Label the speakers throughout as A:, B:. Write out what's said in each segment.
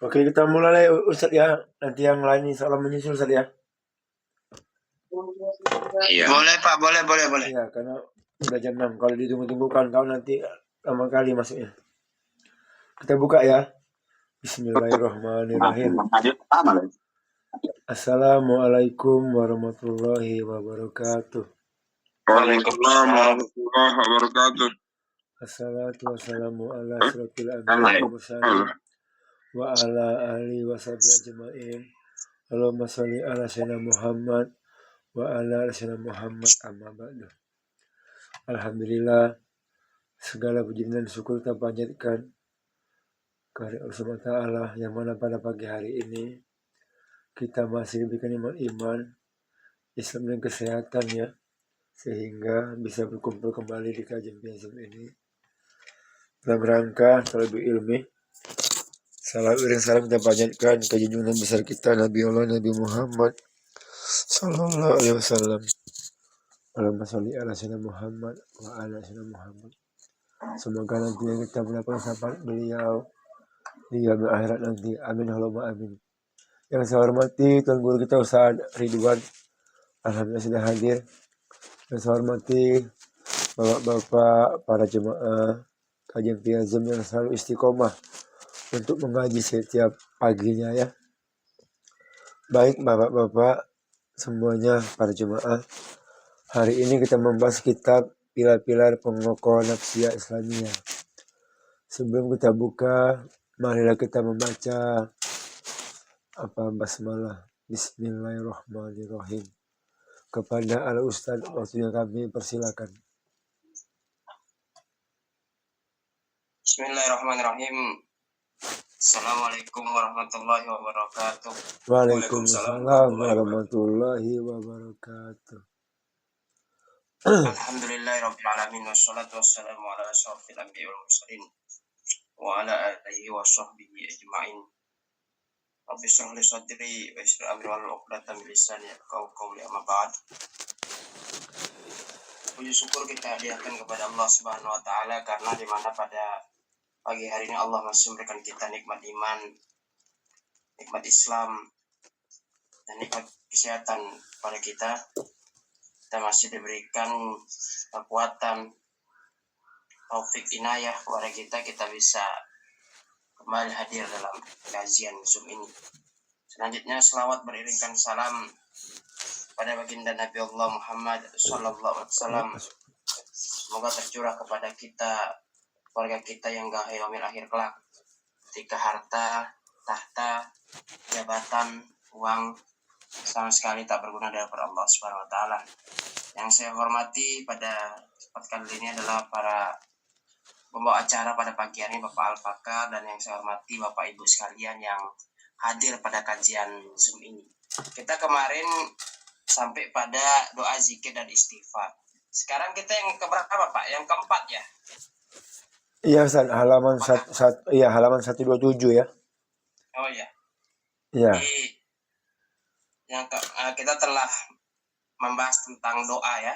A: Oke, kita mulai Ustaz ya. Nanti yang lain insya Allah menyusul Ustaz ya.
B: Iya. Boleh Pak, boleh.
A: Iya, karena udah jam 6. Kalau ditunggu-tunggu kawan-kawan nanti lama kali masuknya. Kita buka ya. Bismillahirrahmanirrahim. Assalamualaikum warahmatullahi wabarakatuh.
B: Waalaikumsalam warahmatullahi wabarakatuh.
A: Assalatu wassalamu ala asyrafil anbiya'i wal mursalin wa ala alihi washabihi ajma'in. Allahumma sholli ala sayyidina Muhammad wa ala ali sayyidina Muhammad amma ba'du. Alhamdulillah, segala puji dan syukur kita panjatkan kepada Allah Subhanahu wa taala yang mana pada pagi hari ini kita masih diberikan iman, Islam dan kesehatan ya, sehingga bisa berkumpul kembali di kajian PSM ini dalam rangka talabul ilmi. Salam kita panjatkan ke junjungan besar kita Nabi Allah Nabi Muhammad sallallahu alaihi wasallam. Allahumma sholli ala sayyidina Muhammad wa ala sayyidina Muhammad. Semoga nanti kita mendapat syafaat beliau di yaumil akhirat nanti. Amin Allahumma amin. Yang saya hormati Tuan Guru kita Ustaz Ridwan, alhamdulillah sudah hadir. Yang saya hormati bapak-bapak para jemaah kajian PSM yang selalu istiqomah untuk mengaji setiap paginya ya. Baik bapak-bapak semuanya para jemaah, hari ini kita membahas kitab Pilar-Pilar Pengokoh Nafsiyah Islamiyah. Sebelum kita buka, marilah kita membaca basmalah. Bismillahirrahmanirrahim. Kepada Al-Ustaz, waktunya kami persilakan.
B: Bismillahirrahmanirrahim. Assalamualaikum warahmatullahi wabarakatuh.
A: Waalaikumsalam warahmatullahi wabarakatuh.
B: Alhamdulillahirabbil alamin wassalatu wassalamu ala asyrofil anbiya'i wal mursalin wa ala alihi washabbihi ajmain. Rabbi shrah li sadri wa yassir amri wahlul 'uqdatam min lisani yafqahu qawli, amma ba'd. Puji syukur kita hadiahkan kepada Allah Subhanahu wa taala karena di mana pada pagi hari ini Allah masih memberikan kita nikmat iman, nikmat Islam, dan nikmat kesehatan pada kita. Kita masih diberikan kekuatan, taufik inayah kepada kita bisa kembali hadir dalam kajian Zoom ini. Selanjutnya selawat beriringkan salam pada baginda Nabi Allah Muhammad sallallahu alaihi wasallam. Semoga tercurah kepada kita, keluarga kita yang gak yaumil akhir kelak, ketika harta, tahta, jabatan, uang sama sekali tak berguna di hadapan Allah Subhanahu wa taala. Yang saya hormati pada kesempatan kali ini adalah para pembawa acara pada pagi hari ini, Bapak Al-Fakar, dan yang saya hormati Bapak Ibu sekalian yang hadir pada kajian Zoom ini. Kita kemarin sampai pada doa zikir dan istighfar. Sekarang kita yang keberapa Pak? Yang keempat ya?
A: Iya Ustaz, halaman 127 ya.
B: Oh iya.
A: Iya.
B: Kita telah membahas tentang doa ya,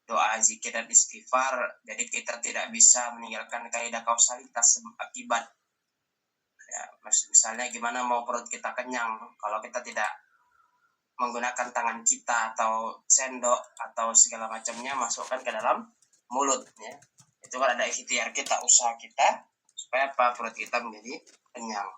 B: doa zikir dan istighfar. Jadi kita tidak bisa meninggalkan kaidah kausalitas akibat ya, misalnya gimana mau perut kita kenyang kalau kita tidak menggunakan tangan kita atau sendok atau segala macamnya masukkan ke dalam mulut ya. Itu kan ada ikhtiar kita, usaha kita supaya perut kita menjadi kenyang.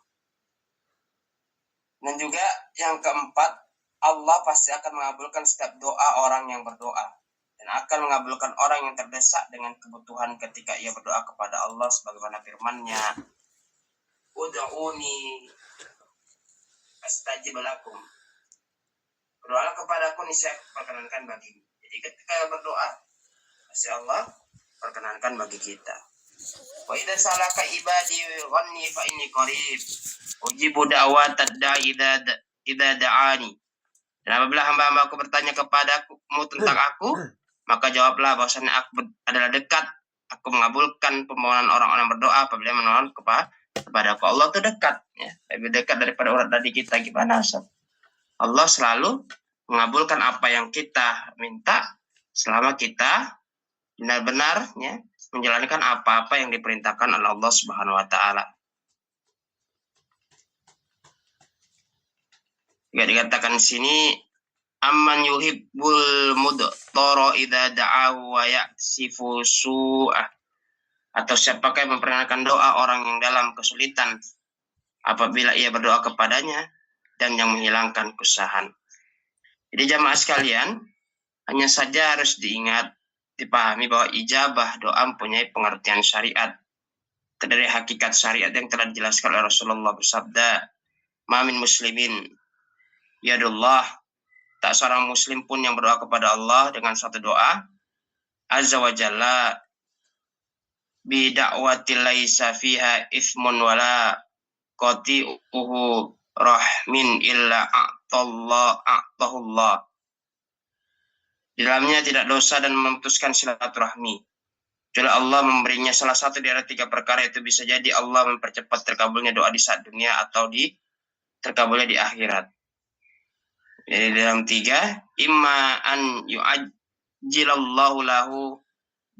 B: Dan juga yang keempat, Allah pasti akan mengabulkan setiap doa orang yang berdoa dan akan mengabulkan orang yang terdesak dengan kebutuhan ketika ia berdoa kepada Allah sebagaimana firman-Nya, Ud'uni astajib lakum. Berdoalah kepadaku niscaya perkenankan bagimu. Jadi ketika berdoa, pasti Allah perkenankan bagi kita. Wa idza salaka ibadi ghanni fa inni qarib ujibu da'watad da'i idza da'ani. Dan apabila hamba-hambaku bertanya kepadamu tentang aku, maka jawablah bahwasanya aku adalah dekat. Aku mengabulkan permohonan orang-orang berdoa apabila memohon kepada aku. Allah itu dekat, ya, lebih dekat daripada urat nadi kita. Gimana Sob? Allah selalu mengabulkan apa yang kita minta selama kita benar-benar ya, menjalankan apa-apa yang diperintahkan oleh Allah Subhanahu wa taala. Juga dikatakan di sini amman yuhibbul mudtara idza da'ahu wa ya'sifu su'ah. Atau siapakah yang memperkenalkan doa orang yang dalam kesulitan apabila ia berdoa kepadanya dan yang menghilangkan kesusahan. Jadi jamaah sekalian, hanya saja harus diingat, dipahami bahwa ijabah doa mempunyai pengertian syariat. Dari hakikat syariat yang telah dijelaskan oleh Rasulullah bersabda, "Ma min muslimin yadullah." Tak seorang muslim pun yang berdoa kepada Allah dengan suatu doa, azza wa jalla, bi da'watil laisa fiha ismun wala qati'uhu rahmin illa a'tahullah. Di dalamnya tidak dosa dan memutuskan silaturahmi. Kecuali Allah memberinya salah satu dari 3 perkara, itu bisa jadi Allah mempercepat terkabulnya doa di saat dunia atau terkabulnya di akhirat. Jadi dalam 3, imma an yu'ajjilallahu lahu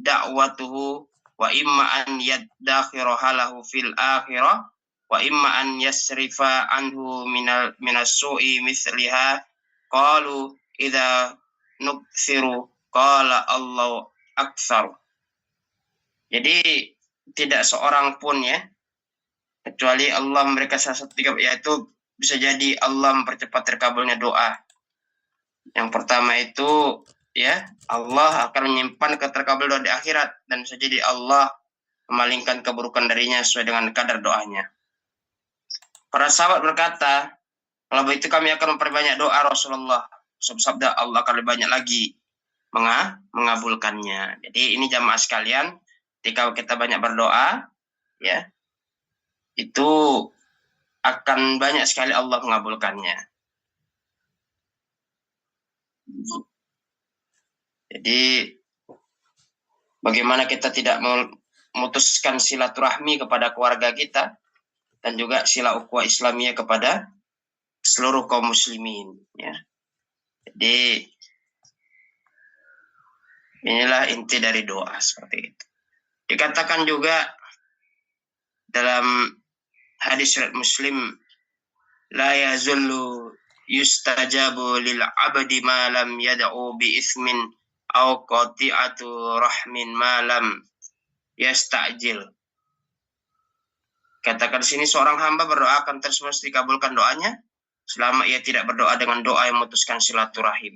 B: da'watuhu wa imma an yaddakhiraha lahu fil akhirah wa imma an yasrifa anhu minas su'i misliha qalu idza nukthiru qala Allahu aktsar. Jadi tidak seorang pun ya, kecuali Allah memberikan salah satu 3, yaitu bisa jadi Allah mempercepat terkabulnya doa. Yang pertama itu ya, Allah akan menyimpan keterkabul doa di akhirat, dan bisa jadi Allah memalingkan keburukan darinya sesuai dengan kadar doanya. Para sahabat berkata, kalau begitu kami akan memperbanyak doa Rasulullah. Sabda Allah akan lebih banyak lagi mengabulkannya. Jadi ini jamaah sekalian, ketika kita banyak berdoa, ya, itu akan banyak sekali Allah mengabulkannya. Jadi bagaimana kita tidak memutuskan silaturahmi kepada keluarga kita dan juga sila ukhuwah Islamiyah kepada seluruh kaum muslimin, ya. Jadi inilah inti dari doa seperti itu. Dikatakan juga dalam hadis riwayat Muslim, la yazullu yustajabu lil abdi ma lam yad'u bi ismin aw qati'atu rahmin ma lam yasta'jil. Katakan sini, seorang hamba berdoa akan terus dikabulkan doanya selama ia tidak berdoa dengan doa yang memutuskan silaturahim,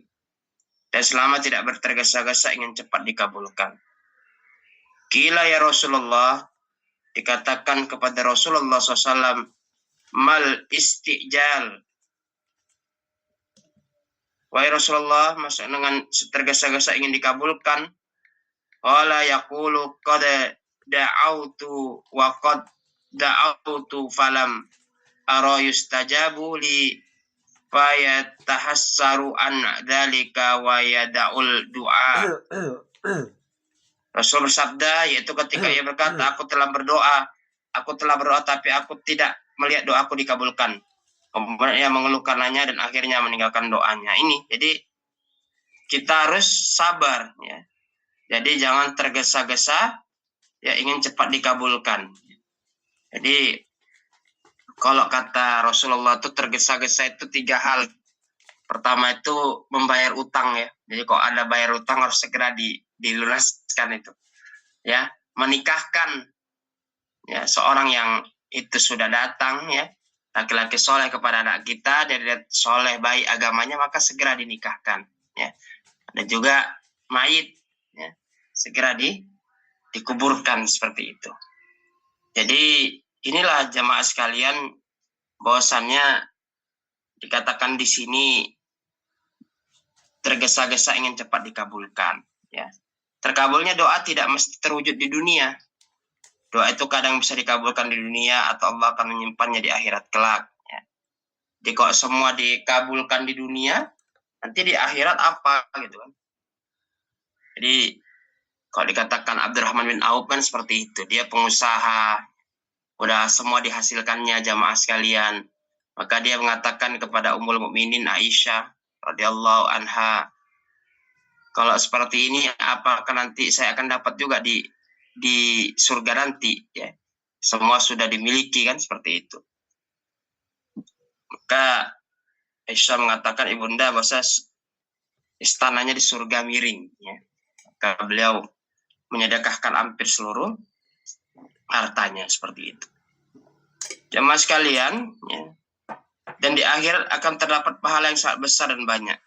B: dan selama tidak bertergesa-gesa ingin cepat dikabulkan. Qila ya Rasulullah, dikatakan kepada Rasulullah SAW, mal istijal. Wahai Rasulullah, maksud dengan tergesa-gesa ingin dikabulkan? Qala yaqulu qad da'autu wa qad da'autu falam ara yustajabu li fayatahassaru an dzalika wa yada'ul du'a. Rasul bersabda, yaitu ketika ia berkata, aku telah berdoa tapi aku tidak melihat doaku dikabulkan. Kemudian ia mengeluh karenanya dan akhirnya meninggalkan doanya. Ini, jadi kita harus sabar, ya. Jadi jangan tergesa-gesa, ya, ingin cepat dikabulkan. Jadi kalau kata Rasulullah itu tergesa-gesa itu 3 hal. Pertama itu membayar utang, ya. Jadi kalau ada bayar utang harus segera dilunaskan itu. Ya, menikahkan, ya, seorang yang itu sudah datang, ya, laki-laki soleh kepada anak kita, dari soleh baik agamanya, maka segera dinikahkan, ya. Dan juga mayit, ya, segera dikuburkan seperti itu. Jadi inilah jamaah sekalian, bahwasannya dikatakan di sini tergesa-gesa ingin cepat dikabulkan, ya. Terkabulnya doa tidak mesti terwujud di dunia. Doa itu kadang bisa dikabulkan di dunia atau Allah akan menyimpannya di akhirat kelak, ya. Jadi kalau semua dikabulkan di dunia, nanti di akhirat apa gitu kan. Jadi kalau dikatakan Abdurrahman bin Auf kan seperti itu. Dia pengusaha, udah semua dihasilkannya jamaah sekalian. Maka dia mengatakan kepada Ummul Mukminin Aisyah radhiyallahu anha, kalau seperti ini apakah nanti saya akan dapat juga di surga nanti, ya. Semua sudah dimiliki kan, seperti itu. Maka Aisyah mengatakan ibunda bahwa istananya di surga miring. Ya. Maka beliau menyedekahkan hampir seluruh hartanya seperti itu. Jemaah sekalian, ya, dan di akhir akan terdapat pahala yang sangat besar dan banyak.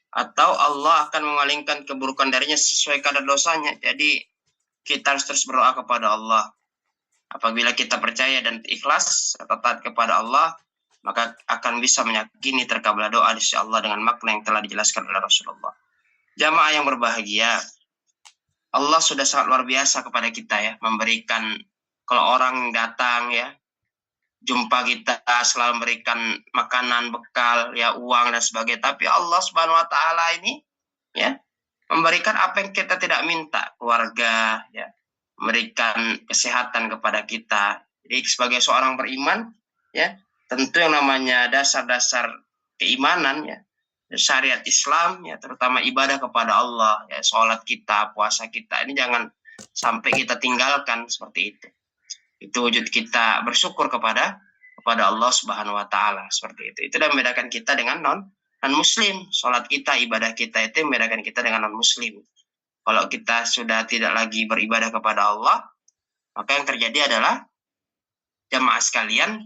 B: Atau Allah akan memalingkan keburukan darinya sesuai kadar dosanya. Jadi kita harus terus berdoa kepada Allah. Apabila kita percaya dan ikhlas atau taat kepada Allah, maka akan bisa meyakini terkabulnya doa di sisi Allah dengan makna yang telah dijelaskan oleh Rasulullah. Jamaah yang berbahagia, Allah sudah sangat luar biasa kepada kita ya, memberikan kalau orang datang ya, jumpa kita selalu memberikan makanan, bekal, ya uang dan sebagainya. Tapi Allah Subhanahu wa taala ini ya memberikan apa yang kita tidak minta, keluarga ya, memberikan kesehatan kepada kita. Jadi sebagai seorang beriman ya, tentu yang namanya dasar-dasar keimanan ya, syariat Islam ya, terutama ibadah kepada Allah ya, sholat kita, puasa kita ini jangan sampai kita tinggalkan seperti itu. Itu wujud kita bersyukur kepada Allah Subhanahu wa taala seperti itu. Itu yang membedakan kita dengan non muslim. Sholat kita, ibadah kita itu membedakan kita dengan non muslim. Kalau kita sudah tidak lagi beribadah kepada Allah, maka yang terjadi adalah jamaah sekalian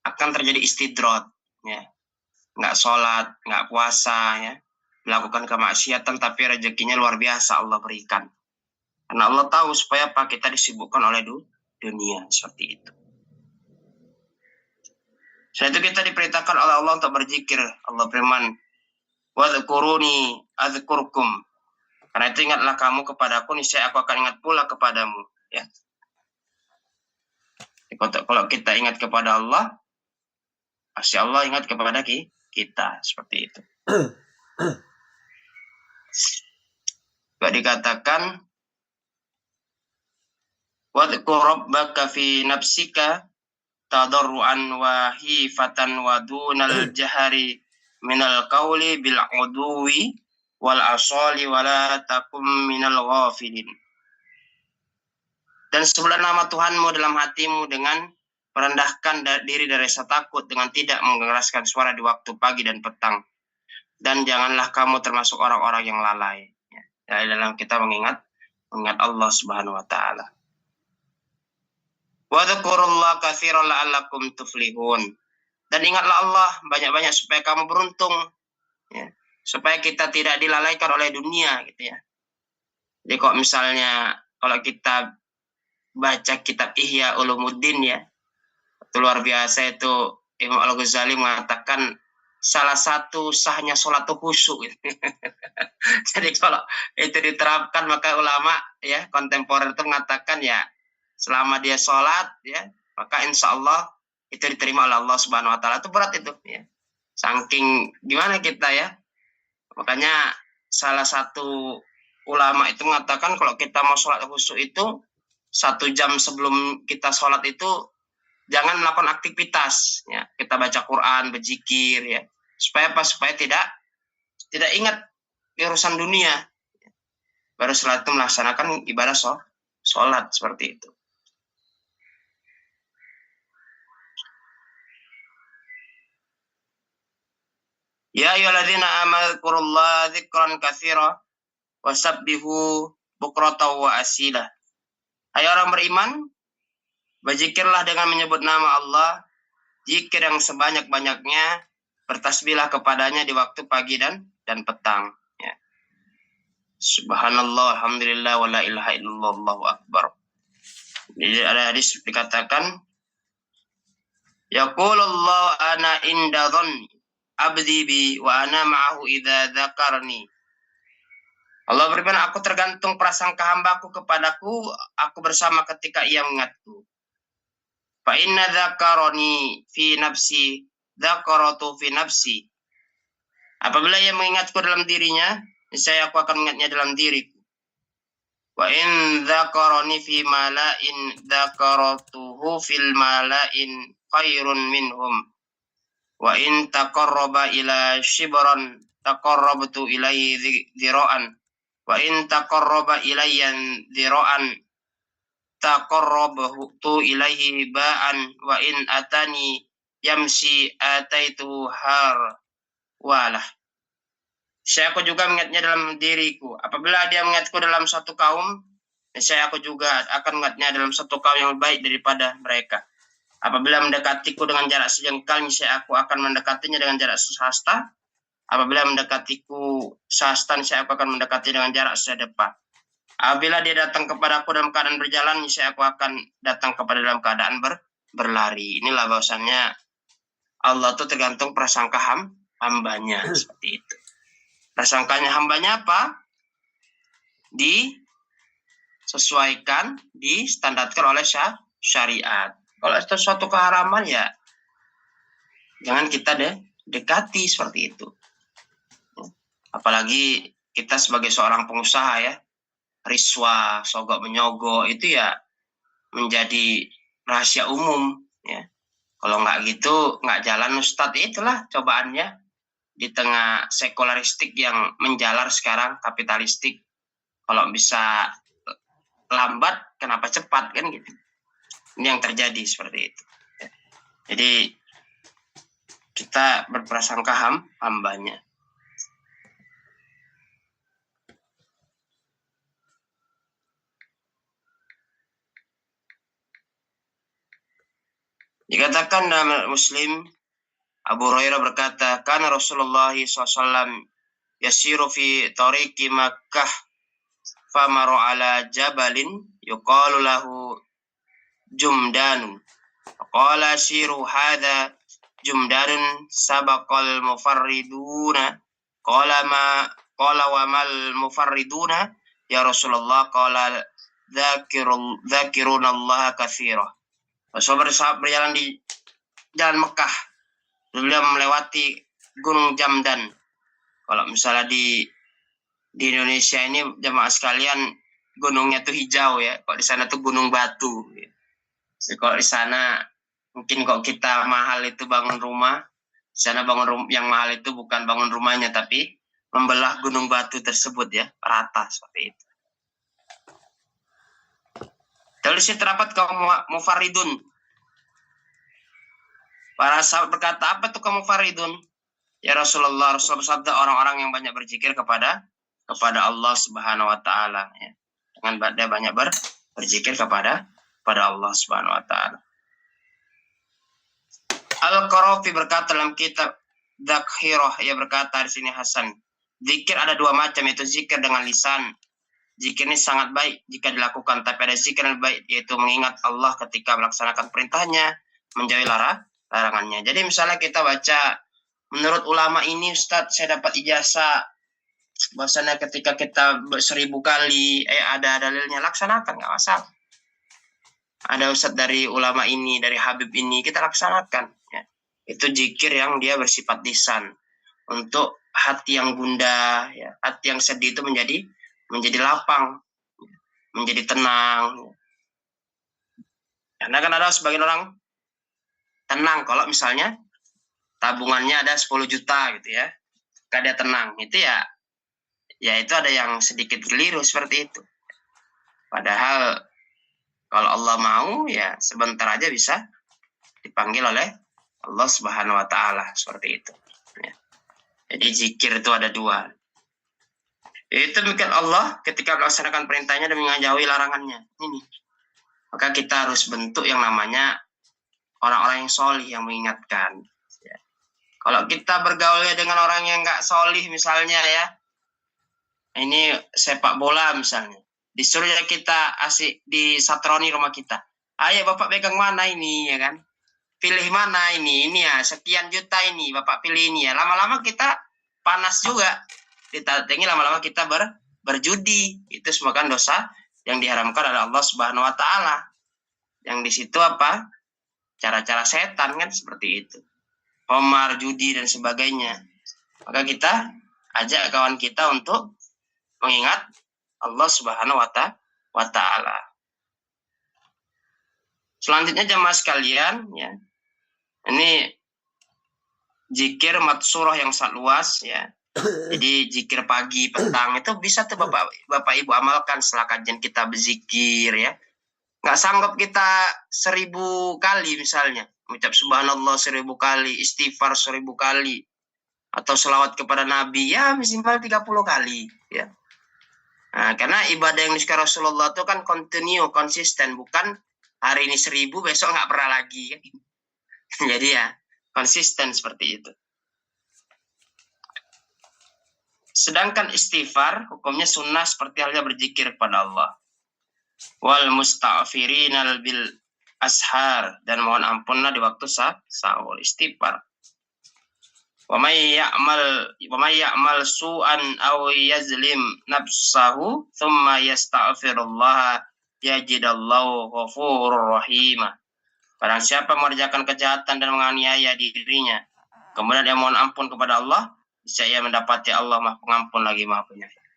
B: akan terjadi istidrot ya. Nggak sholat, nggak puasa ya, melakukan kemaksiatan tapi rezekinya luar biasa Allah berikan. Karena Allah tahu supaya apa, kita disibukkan oleh dunia seperti itu. Setelah itu kita diperintahkan oleh Allah untuk berzikir. Allah firman, "Wadhkuruni adzkurkum." Karena itu ingatlah kamu kepadaku, niscaya aku akan ingat pula kepadamu. Ya. Kalau kita ingat kepada Allah, pasti Allah ingat kepada kita seperti itu. Juga dikatakan, "Wadhkur rabbaka fi nafsika tadarruan wa hifatan wa dunal jahari minal qawli bil udwi wal asali wala takum minal ghafilin." Dan sebutlah nama Tuhanmu dalam hatimu dengan merendahkan diri dari rasa takut, dengan tidak mengeraskan suara di waktu pagi dan petang. Dan janganlah kamu termasuk orang-orang yang lalai. Ya, dalam kita mengingat Allah Subhanahu wa taala. Wadhkurullaha katsiran la'allakum tuflihun. Dan ingatlah Allah banyak-banyak supaya kamu beruntung. Ya. Supaya kita tidak dilalaikan oleh dunia gitu ya. Jadi kok misalnya kalau kita baca kitab Ihya Ulumuddin ya, itu luar biasa. Itu Imam Al-Ghazali mengatakan salah satu sahnya sholat itu khusyuk. Jadi kalau itu diterapkan, maka ulama ya kontemporer itu mengatakan ya, selama dia sholat ya, maka insya Allah itu diterima oleh Allah Subhanahu wa taala. Itu berat itu ya. Saking gimana kita ya. Makanya salah satu ulama itu mengatakan kalau kita mau sholat khusyuk itu 1 jam sebelum kita sholat itu jangan melakukan aktivitas ya. Kita baca Quran, berzikir ya. Supaya apa? Supaya tidak ingat urusan dunia. Baru setelah itu melaksanakan ibadah sholat seperti itu. Ya ayyuhalladzina amanu dzkurullaha dzikran katsira wasabbihu bukratan wa asila. Hai orang beriman, berzikirlah dengan menyebut nama Allah, zikir yang sebanyak-banyaknya, bertasbihlah kepadanya di waktu pagi dan petang. Ya. Subhanallah, alhamdulillah, wa la ilaha illallah, Allahu akbar. Jadi ada hadis dikatakan, yaqulullahu ana inda dhanni abdi bi wa ana ma'ahu idza dzakarni. Allah berfirman, aku tergantung prasangka hambaku kepadaku, aku bersama ketika ia mengingatku. Fa inna dzakarani fi nafsi dzakaratu fi nafsi. Apabila ia mengingatku dalam dirinya, niscaya aku akan mengingatnya dalam diriku. Wa in dzakarani fi mala'in dzakaratuhu fil mala'in khairun minhum. Wa in taqarraba ila shibran taqarrabtu ilaihi dzira'an. Wa in taqarraba ilayya dzira'an taqarrabtu ilaihi ba'an. Wa in atani yamsi ataitu har walah, aku juga mengingatnya dalam diriku. Apabila dia mengingatku dalam satu kaum, aku juga akan mengingatnya dalam satu kaum yang lebih baik daripada mereka. Apabila mendekatiku dengan jarak sejengkal, aku akan mendekatinya dengan jarak sehasta. Apabila mendekatiku sehasta, aku akan mendekati dengan jarak sedepa. Apabila dia datang kepadaku dalam keadaan berjalan, aku akan datang kepada dalam keadaan berlari. Inilah bahwasannya Allah itu tergantung prasangka hambanya. Seperti itu. Prasangkanya hambanya apa? Disesuaikan, distandarkan oleh syariat. Kalau itu suatu keharaman, ya jangan kita dekati seperti itu. Apalagi kita sebagai seorang pengusaha, ya, riswa, sogok menyogok itu ya menjadi rahasia umum, ya. Kalau nggak gitu nggak jalan, Ustadz. Itulah cobaannya di tengah sekularistik yang menjalar sekarang, kapitalistik. Kalau bisa lambat, kenapa cepat, kan gitu. Ini yang terjadi seperti itu. Jadi kita berprasangka hambanya. Dikatakan dalam Muslim, Abu Hurairah berkata, "Kana Rasulullah SAW yasiru fi tariqi Makkah famaru ala jabalin yuqalu lahu Jumdanun. Qala siru hadha Jumdanun sabaqal mufarriduna. Qala wa mal mufarriduna ya Rasulullah. Qala dzakiruna katsira." Rasul berjalan di jalan Mekah. Beliau melewati Gunung Jamdan. Kalau misalnya di Indonesia ini, jemaah sekalian, gunungnya tuh hijau, ya. Kalau di sana tuh gunung batu. Jadi kalau di sana mungkin kalau kita mahal itu bangun rumah, di sana yang mahal itu bukan bangun rumahnya, tapi membelah gunung batu tersebut, ya, rata seperti itu. Lalu sini terdapat kaum mufaridun. Para sahabat berkata, apa tuh kaum mufaridun? Ya Rasulullah bersabda, orang-orang yang banyak berzikir kepada Allah Subhanahu wa taala, ya. Dengan dia banyak berzikir kepada Allah Subhanahu wa taala. Al-Qarafi berkata dalam kitab Dakhirah, ia berkata di sini Hasan, zikir ada dua macam, yaitu zikir dengan lisan. Zikir ini sangat baik jika dilakukan, tapi ada zikir yang baik, yaitu mengingat Allah ketika melaksanakan perintahnya, menjauhi larangannya. Jadi misalnya kita baca, menurut ulama ini Ustadz, saya dapat ijazah, bahwasanya ketika kita 1000 kali ada dalilnya, laksanakan, nggak masalah. Ada Ustadz dari ulama ini, dari Habib ini, kita laksanakan, ya. Itu zikir yang dia bersifat lisan. Untuk hati yang gundah, ya, hati yang sedih itu menjadi lapang, menjadi tenang. Karena kan ada sebagian orang tenang kalau misalnya tabungannya ada 10 juta gitu, ya. Kalau dia tenang, itu ya itu ada yang sedikit keliru seperti itu. Padahal kalau Allah mau, ya sebentar aja bisa dipanggil oleh Allah Subhanahu wa taala, seperti itu, ya. Jadi zikir itu ada dua. Itu demikian Allah ketika melaksanakan perintahnya dan menjauhi larangannya. Ini. Maka kita harus bentuk yang namanya orang-orang yang solih, yang mengingatkan. Ya. Kalau kita bergaulnya dengan orang yang nggak solih misalnya, ya, ini sepak bola misalnya, disuruh kita asik di satroni rumah kita. Ayo Bapak pegang mana ini, ya kan? Pilih mana ini ya, sekian juta ini, Bapak pilih ini, ya. Lama-lama kita panas juga. Ditatangi lama-lama kita berjudi. Itu semua kan dosa yang diharamkan oleh Allah Subhanahu wa taala. Yang di situ apa? Cara-cara setan, kan seperti itu. Qomar, judi dan sebagainya. Maka kita ajak kawan kita untuk mengingat Allah Subhanahu wa taala. Selanjutnya jemaah sekalian, ya. Ini zikir matsurah yang sangat luas, ya. Jadi zikir pagi, petang itu bisa tuh Bapak Ibu amalkan setelah kajian kita berzikir, ya. Nggak sanggup kita 1000 kali misalnya, mengucap subhanallah 1000 kali, istighfar 1000 kali. atau selawat kepada Nabi, ya minimal 30 kali. Ya. Nah, karena ibadah yang disukai Rasulullah itu kan continue, konsisten, bukan hari ini 1000, besok nggak pernah lagi. Jadi ya konsisten seperti itu. Sedangkan istighfar hukumnya sunnah seperti halnya berzikir kepada Allah. Wal musta'firinal bil ashar, dan mohon ampunlah di waktu sahur, istighfar. Wa may ya'mal su'an aw yazlim nafsahu thumma yastaghfirullah yajidallahu ghafurur rahim. Barang siapa mengerjakan kejahatan dan menganiaya dirinya, kemudian dia mohon ampun kepada Allah, niscaya mendapati Allah Maha Pengampun lagi Maha Penyayang.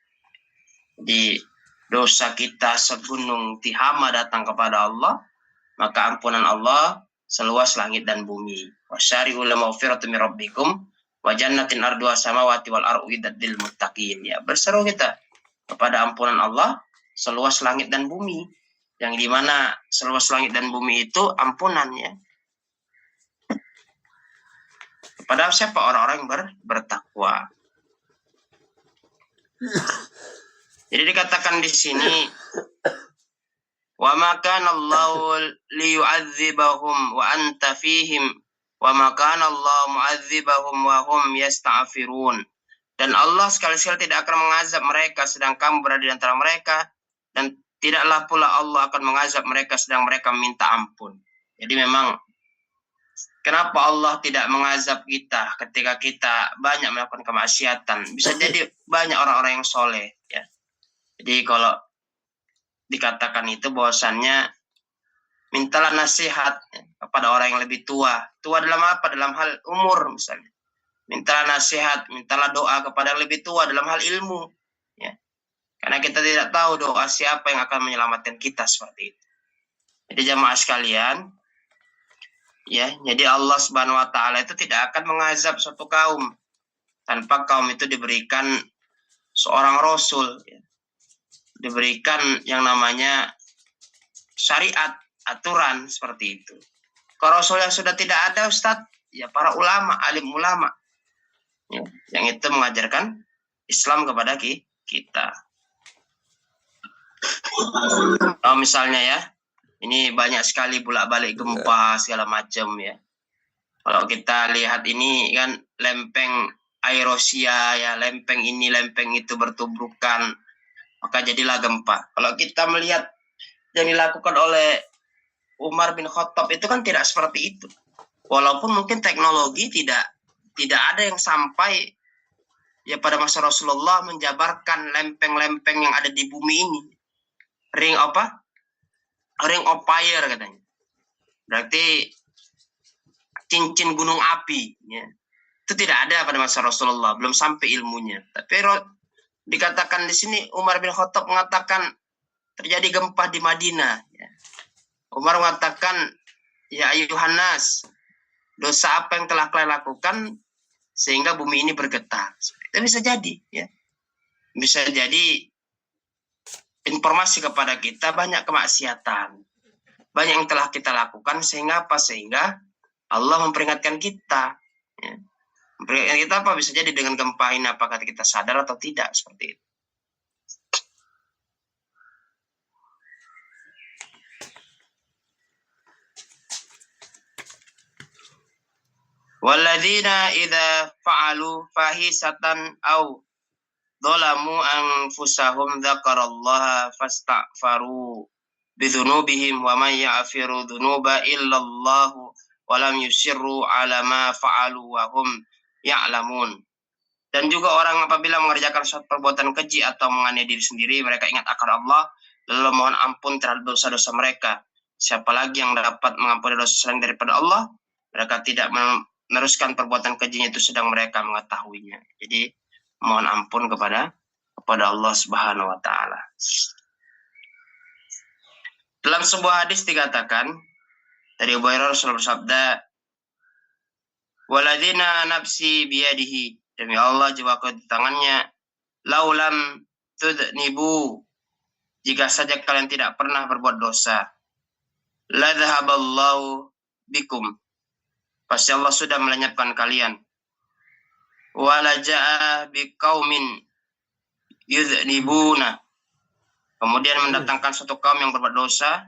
B: Di dosa kita segunung tihama datang kepada Allah, maka ampunan Allah seluas langit dan bumi. Wasyari'u limaufiratun min rabbikum wa jannatin arduha samawati wal ardu lil muttaqin. Ya, berseru kita kepada ampunan Allah seluas langit dan bumi. Yang dimana seluas langit dan bumi itu ampunannya. Kepada siapa? Orang-orang yang bertakwa. Jadi dikatakan di sini, wa ma kana Allahu liyu'adzibahum wa anta fihim wa ma kana Allahu mu'adzibahum wa hum yasta'firun. Dan Allah sekali-sekali tidak akan mengazab mereka sedang kamu berada di antara mereka, dan tidaklah pula Allah akan mengazab mereka sedang mereka meminta ampun. Jadi memang kenapa Allah tidak mengazab kita ketika kita banyak melakukan kemaksiatan? Bisa jadi banyak orang-orang yang soleh. Ya. Jadi kalau dikatakan itu bahwasannya mintalah nasihat kepada orang yang lebih tua. Tua dalam apa? Dalam hal umur misalnya. Mintalah nasihat, mintalah doa kepada yang lebih tua dalam hal ilmu. Ya. Karena kita tidak tahu doa siapa yang akan menyelamatkan kita seperti itu. Jadi jamaah sekalian, ya, jadi Allah Subhanahu wa taala itu tidak akan mengazab suatu kaum tanpa kaum itu diberikan seorang rasul, ya. Diberikan yang namanya syariat, aturan seperti itu. Kalau rasul yang sudah tidak ada, Ustadz, ya para ulama, alim ulama, ya, yang itu mengajarkan Islam kepada kita. Kalau misalnya ya, ini banyak sekali bolak-balik gempa segala macam ya. Kalau kita lihat ini kan lempeng Eurasia ya, lempeng ini lempeng itu bertubrukan, maka jadilah gempa. Kalau kita melihat yang dilakukan oleh Umar bin Khattab itu kan tidak seperti itu. Walaupun mungkin teknologi tidak ada yang sampai ya pada masa Rasulullah menjabarkan lempeng-lempeng yang ada di bumi ini. Ring of fire katanya. Berarti cincin gunung api ya. Itu tidak ada pada masa Rasulullah, belum sampai ilmunya. Tapi dikatakan di sini Umar bin Khattab mengatakan terjadi gempa di Madinah ya. Umar mengatakan, ya ayuhan nas, dosa apa yang telah kalian lakukan sehingga bumi ini bergetar. Itu bisa jadi ya. Bisa jadi informasi kepada kita banyak kemaksiatan, banyak yang telah kita lakukan sehingga apa? Sehingga Allah memperingatkan kita. Ya. Memperingatkan kita apa? Bisa jadi dengan gempa ini apakah kita sadar atau tidak seperti itu. Walladzina idza fa'alu fahisatan aw dhalamu anfusahum dzakarallaha fastaghfaru bidzunubihim wa may ya'firu dzunuba illallahu wa lam yusirru 'ala ma fa'alu wa hum ya'lamun. Dan juga orang apabila mengerjakan suatu perbuatan keji atau menganiaya diri sendiri, mereka ingat akan Allah lalu mohon ampun terhadap dosa-dosa mereka. Siapa lagi yang dapat mengampuni dosa selain daripada Allah? Mereka tidak meneruskan perbuatan kejinya itu sedang mereka mengetahuinya. Jadi mohon ampun kepada Allah Subhanahu wa taala. Dalam sebuah hadis dikatakan dari Abu Hurairah Rasulullah bersabda, "Waladina nafsi biyadihi," demi Allah jiwaku di tangannya, "laulam tudnibu," jika saja kalian tidak pernah berbuat dosa, la dhahaballahu bikum, pasti Allah sudah melenyapkan kalian. walaja'a biqaumin yudhnibuna. Kemudian mendatangkan suatu kaum yang berbuat dosa,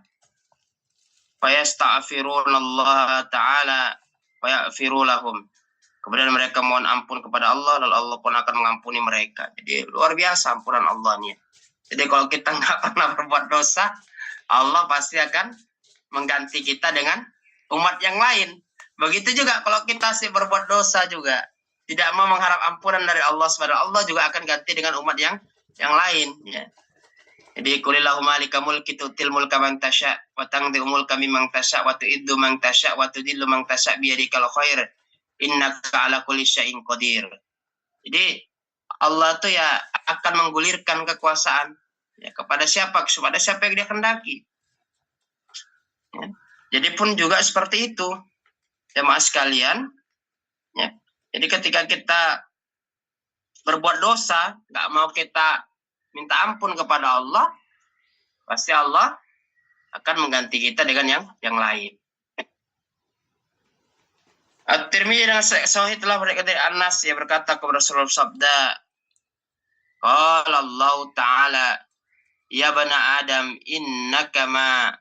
B: fayastaghfirullah ta'ala wa yaghfiru lahum. Kemudian mereka mohon ampun kepada Allah, lalu Allah pun akan mengampuni mereka. Jadi luar biasa ampunan Allah nih. Jadi kalau kita nggak pernah berbuat dosa, Allah pasti akan mengganti kita dengan umat yang lain. Begitu juga kalau kita sih berbuat dosa juga, tidak mau mengharap ampunan dari Allah subhanahu, Allah juga akan ganti dengan umat yang lain. Ya. Jadi kulillahu malika mulki tutil mulka man tasya wa tangdi mulka mimman tasya wa tu'iddu man tasya wa tudillu man tasya biyadikal khair innaka ala kulli syai'in qadir. Jadi Allah tuh ya akan menggulirkan kekuasaan ya kepada siapa yang dia kehendaki. Ya. Jadi pun juga seperti itu, jemaah sekalian. Ya. Jadi ketika kita berbuat dosa, nggak mau kita minta ampun kepada Allah, pasti Allah akan mengganti kita dengan yang lain. At-Tirmidzi dengan sahih telah berkata dari Anas, ya berkata kepada Rasulullah sabda, qala Allah Ta'ala, ya bana Adam, innaka ma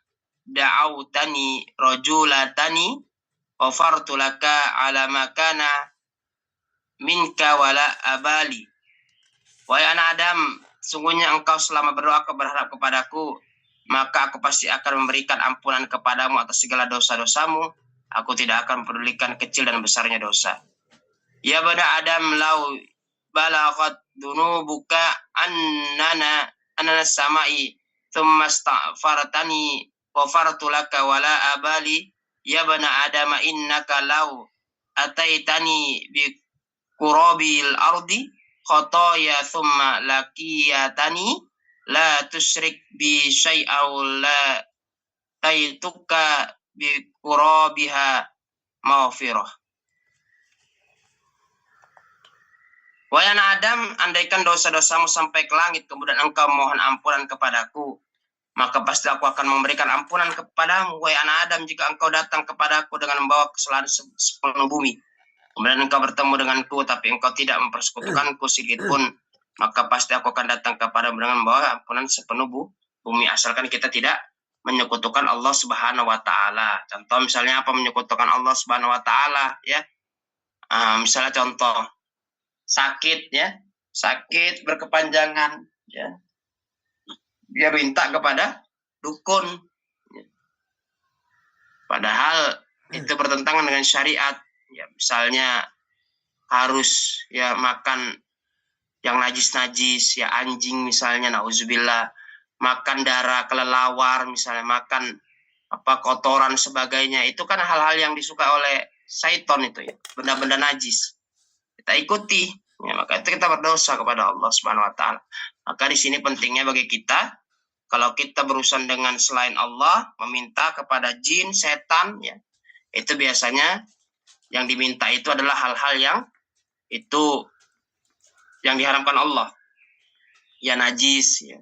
B: da'autani rajulatani ghafartu laka ala ma kana minka wala abali. Wahai anak Adam, sungguhnya engkau selama berdoa berharap kepadaku, maka aku pasti akan memberikan ampunan kepadamu atas segala dosa-dosamu. Aku tidak akan pedulikan kecil dan besarnya dosa. Ya bani Adam, lau balaghat dunubuka annana samai thumma astaghfartani ghafartu laka wala abali. Ya bani Adam, innaka lau ataitani bi qurabil ardi khotoya thumma lakiyatani la tusyrik bi syai'aw la taituka bi qurabiha maghfirah. Wahai anak Adam, andaikan dosa-dosamu sampai ke langit, kemudian engkau mohon ampunan kepadaku, maka pasti aku akan memberikan ampunan kepadamu. Wahai anak Adam, jika engkau datang kepadaku dengan membawa kesalahan sepenuh bumi, kemudian engkau bertemu denganku, tapi engkau tidak mempersekutukanku sedikit pun, maka pasti aku akan datang kepadamu dengan membawa ampunan sepenuh bumi, asalkan kita tidak menyekutukan Allah Subhanahu wa Ta'ala. Contoh misalnya apa menyekutukan Allah Subhanahu wa Ta'ala, ya. Misalnya contoh sakit, ya, sakit berkepanjangan, ya, dia minta kepada dukun, ya. Padahal itu bertentangan dengan syariat. Ya, misalnya harus ya makan yang najis-najis, ya anjing misalnya, nauzubillah, makan darah kelelawar misalnya, makan kotoran sebagainya, itu kan hal-hal yang disuka oleh syaitan itu, ya, benda-benda najis. Kita ikuti, ya, maka itu kita berdosa kepada Allah Subhanahu wa Ta'ala. Maka di sini pentingnya bagi kita, kalau kita berurusan dengan selain Allah, meminta kepada jin, setan, ya, itu biasanya yang diminta itu adalah hal-hal yang itu yang diharamkan Allah, ya najis, ya,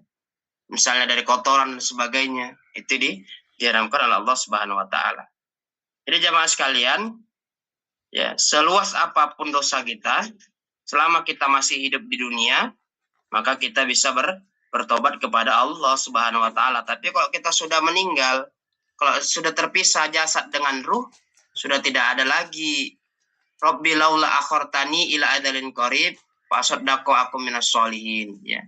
B: misalnya dari kotoran dan sebagainya, itu diharamkan oleh Allah Subhanahu wa Ta'ala. Jadi jamaah sekalian, ya, seluas apapun dosa kita, selama kita masih hidup di dunia, maka kita bisa bertobat kepada Allah Subhanahu wa Ta'ala. Tapi kalau kita sudah meninggal, kalau sudah terpisah jasad dengan ruh, sudah tidak ada lagi Rabbi laula akhartani ila adalin qarib fa asaddaqu aku minas sholihin, ya.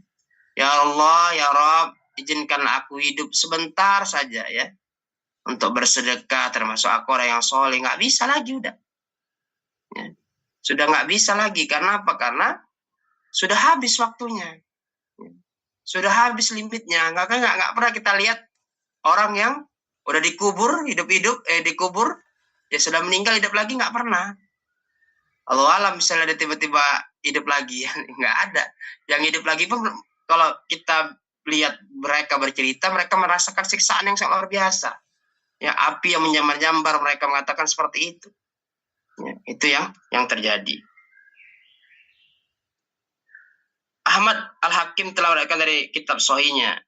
B: Ya Allah, ya Rabb, izinkanlah aku hidup sebentar saja, ya, untuk bersedekah, termasuk aku orang yang soleh. Nggak bisa lagi udah, ya. Sudah nggak bisa lagi. Karena apa? Karena sudah habis waktunya, ya. Sudah habis limitnya. Nggak pernah kita lihat orang yang udah dikubur hidup-hidup, dikubur ya sudah meninggal hidup lagi, nggak pernah. Allah alam misalnya ada tiba-tiba hidup lagi, nggak ada. Yang hidup lagi pun kalau kita lihat mereka bercerita, mereka merasakan siksaan yang sangat luar biasa. Ya, api yang menyambar-nyambar, mereka mengatakan seperti itu. Ya, itu yang terjadi. Ahmad Al-Hakim telah meriwayatkan dari kitab Sahihnya,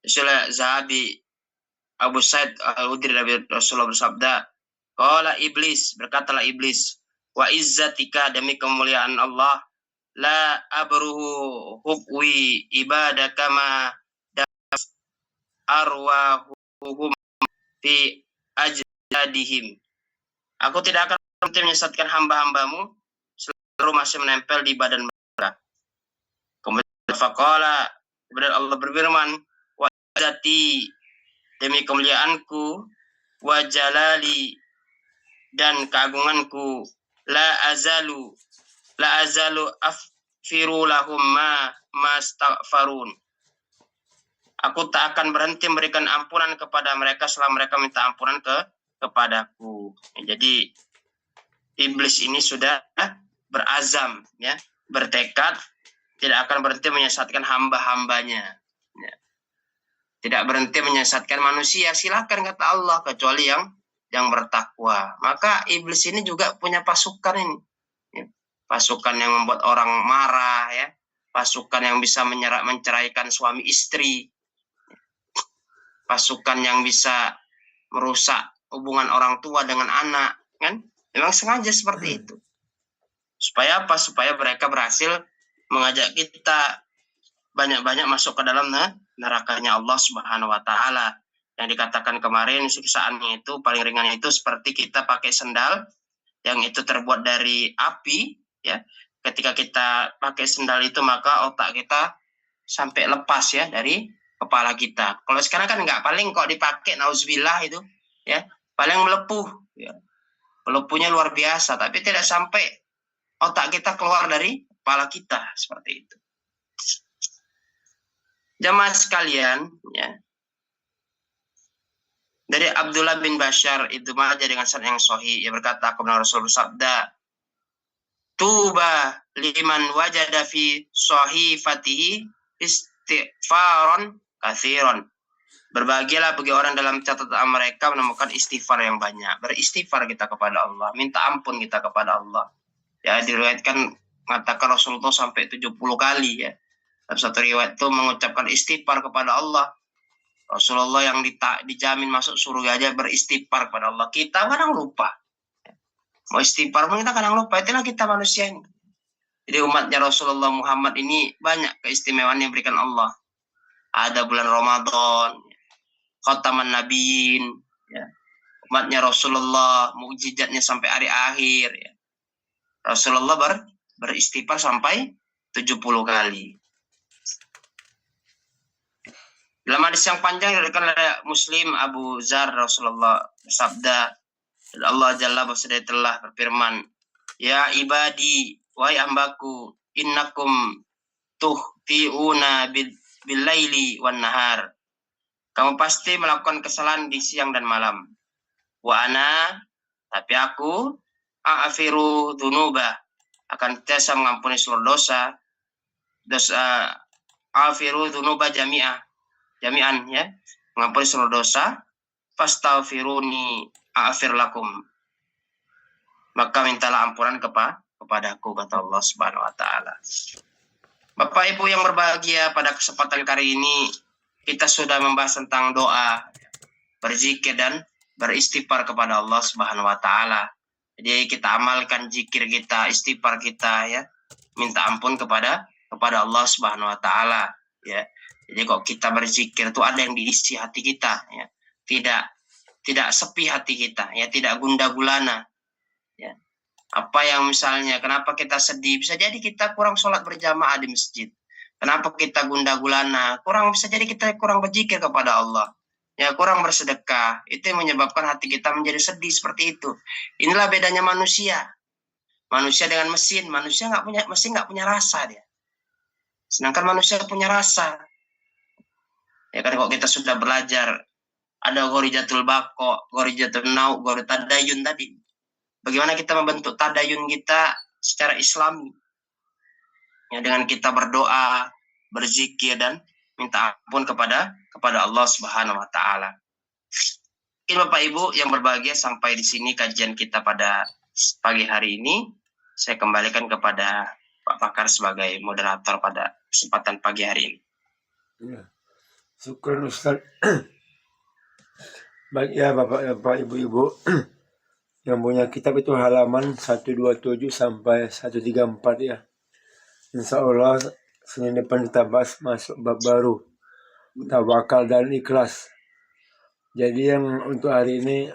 B: Rasulullah Zahabi Abu Sa'id Al-Udri dari Rasulullah bersabda, qala iblis, berkatalah iblis, wa izzatika, demi kemuliaan Allah, la abruhu hukwi ibadaka ma arwahuhum fi ajdadihim. Aku tidak akan berhenti menyesatkan hamba-hambamu selalu masih menempel di badan mereka. Kemudian faqala, kemudian Allah berfirman, wa zati, demi kemuliaanku, wa jalali, dan keagunganku, la azalu afiru lahum ma mastaghfarun. Aku tak akan berhenti memberikan ampunan kepada mereka selama mereka minta ampunan kepadaku. Jadi iblis ini sudah berazam, ya, bertekad tidak akan berhenti menyesatkan hamba-hambanya. Ya. Tidak berhenti menyesatkan manusia, silakan kata Allah, kecuali yang bertakwa. Maka iblis ini juga punya pasukan ini. Ya. Pasukan yang membuat orang marah, ya. Pasukan yang bisa menceraikan suami istri. Pasukan yang bisa merusak hubungan orang tua dengan anak, kan? Memang sengaja seperti itu. Supaya apa? Supaya mereka berhasil mengajak kita banyak-banyak masuk ke dalam nerakanya Allah Subhanahu wa taala. Yang dikatakan kemarin siksaannya itu paling ringan itu seperti kita pakai sendal yang itu terbuat dari api, ya. Ketika kita pakai sendal itu maka otak kita sampai lepas, ya, dari kepala kita. Kalau sekarang kan enggak, paling kok dipakai nauzubillah itu, ya, paling melepuh, ya. Melepuhnya luar biasa, tapi tidak sampai otak kita keluar dari kepala kita seperti itu. Jamaah sekalian, ya. Dari Abdullah bin Bashar itu maja dengan sanad yang sahih, ia berkata, kemudian Rasul bersabda, tuba liman wajada fi sahifatihi istighfaron kathiron. Berbahagialah bagi orang dalam catatan mereka menemukan istighfar yang banyak. Beristighfar kita kepada Allah, minta ampun kita kepada Allah. Ya, diriwayatkan mengatakan Rasulullah sampai 70 kali, ya. Dalam satu riwayat itu mengucapkan istighfar kepada Allah. Rasulullah yang dijamin masuk surga aja beristighfar kepada Allah. Kita kadang lupa. Mau istighfar pun kita kadang lupa. Itulah kita manusia ini. Jadi umatnya Rasulullah Muhammad ini banyak keistimewaan yang diberikan Allah. Ada bulan Ramadan, khataman nabiyin, ya. Umatnya Rasulullah, mukjizatnya sampai hari akhir, ya. Rasulullah beristighfar sampai 70 kali. Dalam hadis yang panjang diriwayatkan oleh Muslim, Abu Zar, Rasulullah bersabda, Allah Jalla bersabda telah berfirman, ya ibadi, wahai hambaku, innakum tuhti'una bil-laili wan nahar. Kamu pasti melakukan kesalahan di siang dan malam. Wa ana, tapi aku, a'afiru dunuba, akan tiasa mengampuni seluruh dosa, a'afiru dunuba jami'an, ya, mengampuni seluruh dosa, fastaghfiruni a'afir lakum, maka mintalah ampunan kepadaku, kata Allah Subhanahu wa taala. Bapak Ibu yang berbahagia, pada kesempatan kali ini kita sudah membahas tentang doa, berzikir dan beristighfar kepada Allah Subhanahu wa taala. Jadi kita amalkan zikir kita, istighfar kita, ya. Minta ampun kepada Allah Subhanahu wa taala, ya. Jadi kok kita berzikir itu ada yang diisi hati kita, ya. Tidak sepi hati kita, ya, tidak gundah gulana, ya. Apa yang misalnya kenapa kita sedih, bisa jadi kita kurang sholat berjamaah di masjid. Kenapa kita gundah gulana, bisa jadi kita kurang berzikir kepada Allah, ya, kurang bersedekah. Itu yang menyebabkan hati kita menjadi sedih seperti itu. Inilah bedanya manusia dengan mesin. Mesin nggak punya rasa dia, sedangkan manusia punya rasa. Ya kan, kalau kita sudah belajar ada ghorijatul baqo, ghorijatul nau, ghorijatul tadayun tadi. Bagaimana kita membentuk tadayun kita secara Islami? Ya, dengan kita berdoa, berzikir dan minta ampun kepada Allah Subhanahu wa taala. Bapak Ibu yang berbahagia, sampai di sini kajian kita pada pagi hari ini. Saya kembalikan kepada Pak Fakar sebagai moderator pada kesempatan pagi hari ini.
A: Ya. Syukur Ustaz. Baik, ya Bapak Ibu yang punya kitab itu halaman 127 sampai 134, ya. Insya Allah Senin depan kita bahas masuk bab baru, tawakal dan ikhlas. Jadi yang untuk hari ini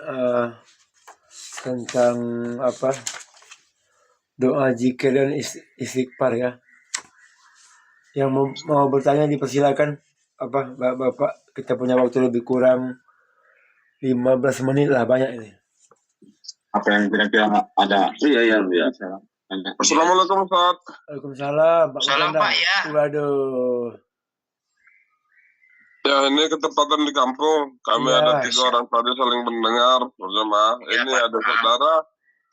A: tentang apa, doa zikir dan istighfar ya. Yang mau bertanya dipersilakan. Apa bapak, kita punya waktu lebih kurang 15 menit lah, banyak ini.
C: Apa yang kira-kira ada? Iya biasa. Assalamualaikum Ustaz.
A: Waalaikumsalam Pak.
B: Salam Pak ya.
A: Waduh.
C: Ya, ini ketepatan di kampung. Kami
A: Iya.
C: ada 3 orang tadi saling mendengar berjamaah.
B: Ya,
C: Ini
B: Pak.
C: ada saudara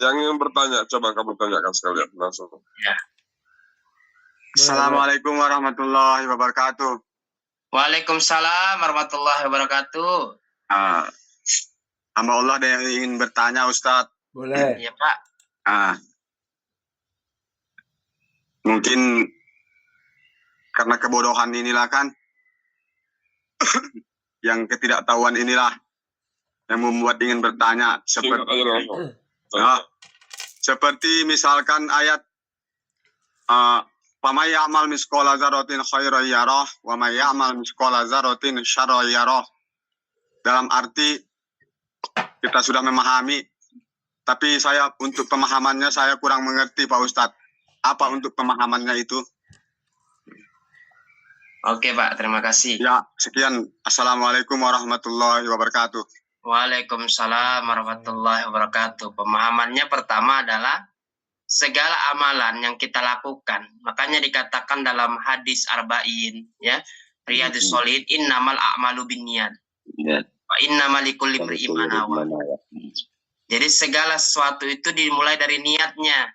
C: yang ingin bertanya. Coba kamu tanyakan sekalian langsung.
B: Ya.
D: Assalamualaikum warahmatullahi wabarakatuh.
B: Waalaikumsalam warahmatullahi wabarakatuh.
D: Hamba Allah ada yang ingin bertanya Ustadz.
A: Boleh.
B: Iya Pak.
D: Mungkin karena kebodohan inilah kan, yang ketidaktahuan inilah yang membuat ingin bertanya. Seperti misalkan ayat wa may ya'mal misqala dzarratin khairan yarah wa may ya'mal misqala dzarratin syarran yarah. Dalam arti kita sudah memahami, tapi saya untuk pemahamannya saya kurang mengerti Pak Ustadz. Apa untuk pemahamannya itu?
B: Oke Pak, terima kasih.
D: Ya, sekian. Assalamualaikum warahmatullahi wabarakatuh.
B: Waalaikumsalam warahmatullahi wabarakatuh. Pemahamannya pertama adalah segala amalan yang kita lakukan. Makanya dikatakan dalam hadis arba'in, ya, Riyadhus Shalihin, innamal a'malu binniyat. Wa innamal likulli imri'in ma nawa. Jadi segala sesuatu itu dimulai dari niatnya.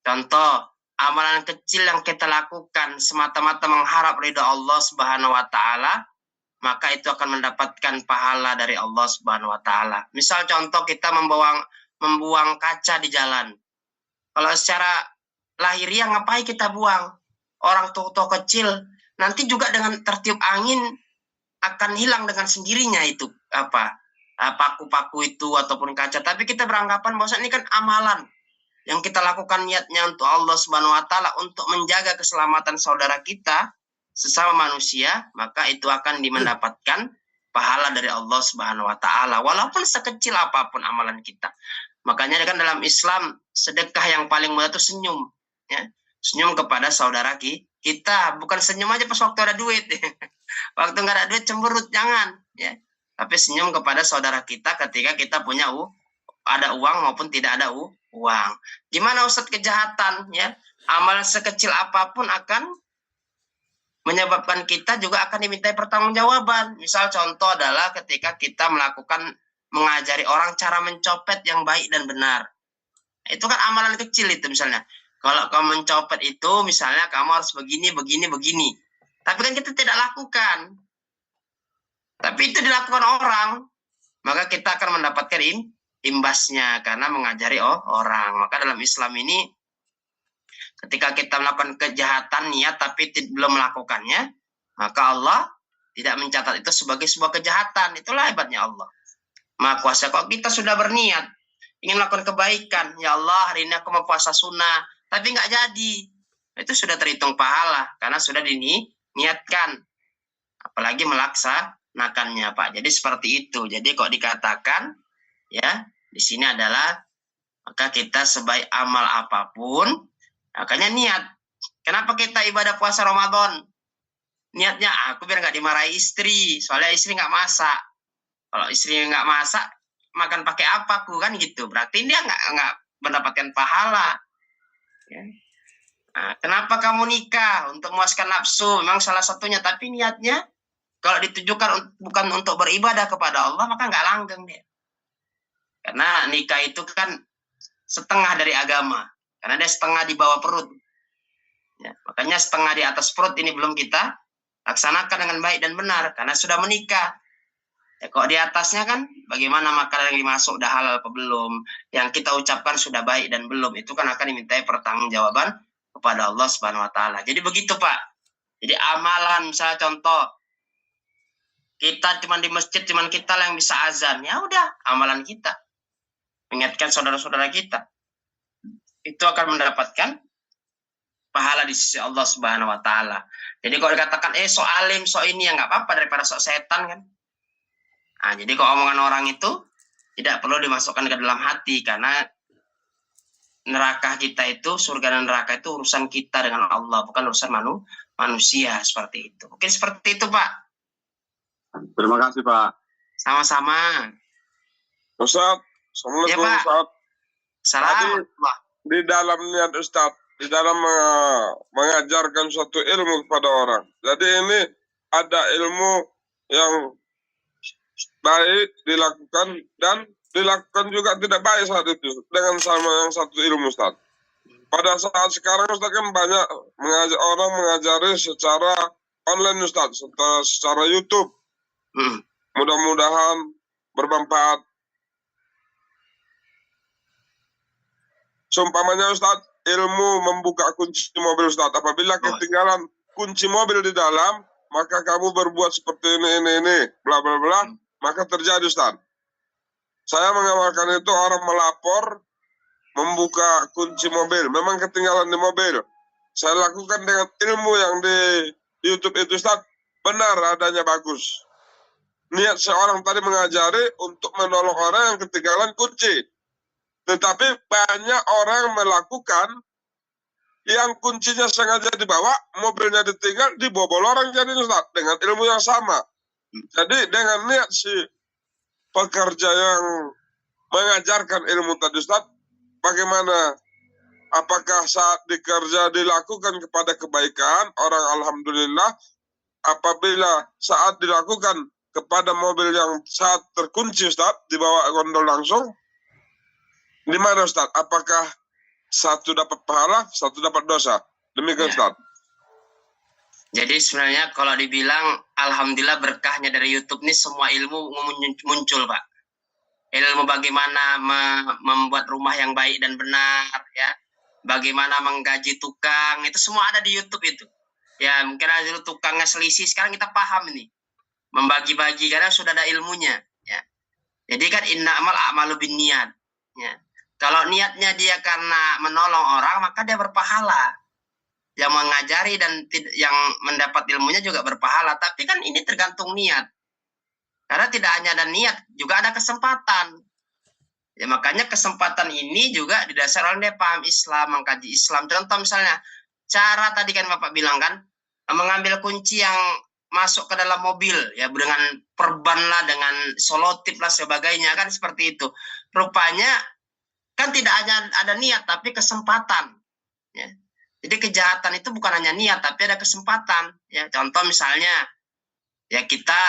B: Contoh, amalan kecil yang kita lakukan semata-mata mengharap ridha Allah Subhanahu wa taala, maka itu akan mendapatkan pahala dari Allah Subhanahu wa taala. Misal contoh kita membuang kaca di jalan. Kalau secara lahiriah ngapain kita buang? Orang tua kecil nanti juga dengan tertiup angin akan hilang dengan sendirinya itu paku-paku itu ataupun kaca. Tapi kita beranggapan bahwa ini kan amalan yang kita lakukan niatnya untuk Allah Subhanahu wa taala untuk menjaga keselamatan saudara kita sesama manusia, maka itu akan mendapatkan pahala dari Allah Subhanahu wa taala walaupun sekecil apapun amalan kita. Makanya kan dalam Islam sedekah yang paling mudah itu senyum, ya. Senyum kepada saudara kita, bukan senyum aja pas waktu ada duit. Waktu nggak ada duit cemberut, jangan, ya. Tapi senyum kepada saudara kita ketika kita punya ada uang maupun tidak ada uang. Gimana Ustadz kejahatan, ya? Amalan sekecil apapun akan menyebabkan kita juga akan dimintai pertanggungjawaban. Misal contoh adalah ketika kita mengajari orang cara mencopet yang baik dan benar. Itu kan amalan kecil itu misalnya. Kalau kamu mencopet itu misalnya kamu harus begini. Tapi kan kita tidak lakukan. Tapi itu dilakukan orang. Maka kita akan mendapatkan imbasnya karena mengajari orang. Maka dalam Islam ini ketika kita melakukan kejahatan niat tapi belum melakukannya, maka Allah tidak mencatat itu sebagai sebuah kejahatan. Itulah hebatnya Allah. Maha kuasa. Kok kita sudah berniat ingin melakukan kebaikan, ya Allah hari ini aku mau puasa sunnah, tapi nggak jadi, itu sudah terhitung pahala karena sudah diniatkan, apalagi melaksanakannya Pak. Jadi seperti itu. Jadi kok dikatakan ya di sini adalah maka kita sebaik amal apapun makanya niat. Kenapa kita ibadah puasa Ramadan? Niatnya aku biar nggak dimarahi istri, soalnya istri nggak masak. Kalau istri nggak masak, makan pakai apa aku kan gitu. Berarti dia nggak mendapatkan pahala. Ya. Nah, kenapa kamu nikah? Untuk memuaskan nafsu, memang salah satunya. Tapi niatnya kalau ditujukan bukan untuk beribadah kepada Allah, maka nggak langgeng dia. Karena nikah itu kan setengah dari agama. Karena dia setengah di bawah perut. Ya, makanya setengah di atas perut ini belum kita laksanakan dengan baik dan benar. Karena sudah menikah. Ya, kok di atasnya kan bagaimana makanan yang dimasuk udah halal apa belum, yang kita ucapkan sudah baik dan belum, itu kan akan dimintai pertanggungjawaban kepada Allah Subhanahu wa taala. Jadi begitu Pak. Jadi amalan misalnya contoh kita cuma di masjid cuma kita yang bisa azan, ya udah amalan kita mengingatkan saudara-saudara kita itu akan mendapatkan pahala di sisi Allah Subhanahu wa taala. Jadi kalau dikatakan sok alim, sok ini ya nggak apa-apa daripada sok setan kan. Nah, jadi kalau omongan orang itu tidak perlu dimasukkan ke dalam hati, karena neraka kita itu, surga dan neraka itu urusan kita dengan Allah, bukan urusan manusia, seperti itu. Mungkin seperti itu, Pak.
C: Terima kasih, Pak.
B: Sama-sama.
E: Ustaz, Assalamualaikum,
B: Ya, Pak.
E: Ustaz.
B: Salam.
E: Di dalam niat Ustaz, di dalam mengajarkan suatu ilmu kepada orang. Jadi ini ada ilmu yang baik dilakukan dan dilakukan juga tidak baik saat itu dengan sama yang satu ilmu, Ustaz. Pada saat sekarang Ustaz kan banyak orang mengajari secara online, Ustaz, secara YouTube. Mudah-mudahan bermanfaat. Seumpamanya Ustaz, ilmu membuka kunci mobil, Ustaz. Apabila ketinggalan kunci mobil di dalam, maka kamu berbuat seperti ini, bla bla bla, maka terjadi, Ustaz. Saya mengamalkan itu, orang melapor membuka kunci mobil, memang ketinggalan di mobil. Saya lakukan dengan ilmu yang di YouTube itu, Ustaz, benar adanya bagus. Niat seorang tadi mengajari untuk menolong orang yang ketinggalan kunci. Tetapi banyak orang melakukan yang kuncinya sengaja dibawa, mobilnya ditinggal, dibobol orang jadi, Ustaz, dengan ilmu yang sama. Jadi dengan niat si pekerja yang mengajarkan ilmu tadi, Ustaz, bagaimana, apakah saat dikerja dilakukan kepada kebaikan, orang alhamdulillah. Apabila saat dilakukan kepada mobil yang saat terkunci, Ustaz, dibawa gondol langsung, di mana, Ustaz? Apakah satu dapat pahala, satu dapat dosa? Demikian, Ustaz.
B: Jadi sebenarnya kalau dibilang alhamdulillah berkahnya dari YouTube ini semua ilmu muncul, Pak. Ilmu bagaimana membuat rumah yang baik dan benar, ya. Bagaimana menggaji tukang, itu semua ada di YouTube itu. Ya, mungkin ada dulu tukangnya selisih, sekarang kita paham ini. Membagi-bagi karena sudah ada ilmunya, ya. Jadi kan innamal a'malu binniyat, ya. Kalau niatnya dia karena menolong orang, maka dia berpahala. Yang mengajari dan yang mendapat ilmunya juga berpahala. Tapi kan ini tergantung niat. Karena tidak hanya ada niat, juga ada kesempatan. Ya, makanya kesempatan ini juga didasarkan oleh dia paham Islam, mengkaji Islam. Contoh misalnya, cara tadi kan Bapak bilang kan, mengambil kunci yang masuk ke dalam mobil, ya, dengan perban lah, dengan selotip lah, sebagainya, kan seperti itu. Rupanya kan tidak hanya ada niat, tapi kesempatan. Ya. Jadi kejahatan itu bukan hanya niat, tapi ada kesempatan. Ya, contoh misalnya, ya kita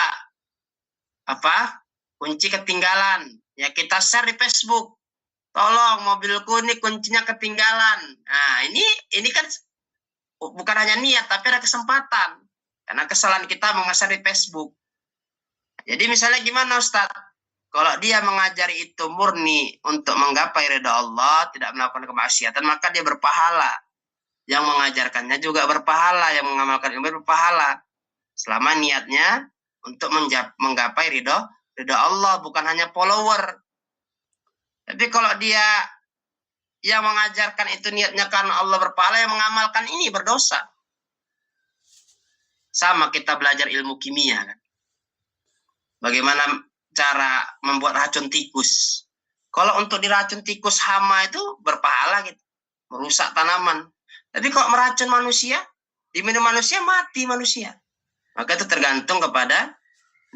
B: kunci ketinggalan, ya kita share di Facebook. Tolong mobilku ini kuncinya ketinggalan. Nah, ini kan bukan hanya niat, tapi ada kesempatan. Karena kesalahan kita mengasar di Facebook. Jadi misalnya gimana, Ustadz? Kalau dia mengajari itu murni untuk menggapai ridha Allah, tidak melakukan kemaksiatan, maka dia berpahala. Yang mengajarkannya juga berpahala, yang mengamalkan ilmu berpahala. Selama niatnya untuk menggapai ridha Allah, bukan hanya follower. Tapi kalau dia yang mengajarkan itu niatnya karena Allah berpahala, yang mengamalkan ini berdosa. Sama kita belajar ilmu kimia, kan? Bagaimana cara membuat racun tikus. Kalau untuk diracun tikus hama itu berpahala gitu, merusak tanaman. Tapi kalau meracun manusia, diminum manusia, mati manusia. Maka itu tergantung kepada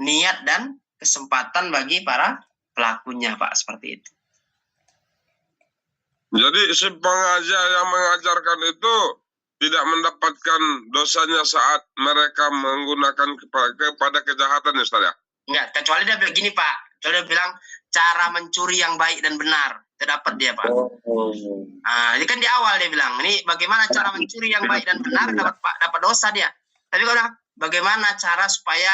B: niat dan kesempatan bagi para pelakunya, Pak, seperti itu.
E: Jadi si pengajar yang mengajarkan itu tidak mendapatkan dosanya saat mereka menggunakan kepada kejahatan, ya, Ustaz, ya?
B: Enggak, kecuali dia bilang gini, Pak. Kecuali dia bilang cara mencuri yang baik dan benar. Itu dapat dia, Pak. Nah, ini kan di awal dia bilang, ini bagaimana cara mencuri yang baik dan benar, dapat dosa dia. Tapi kalau bagaimana cara supaya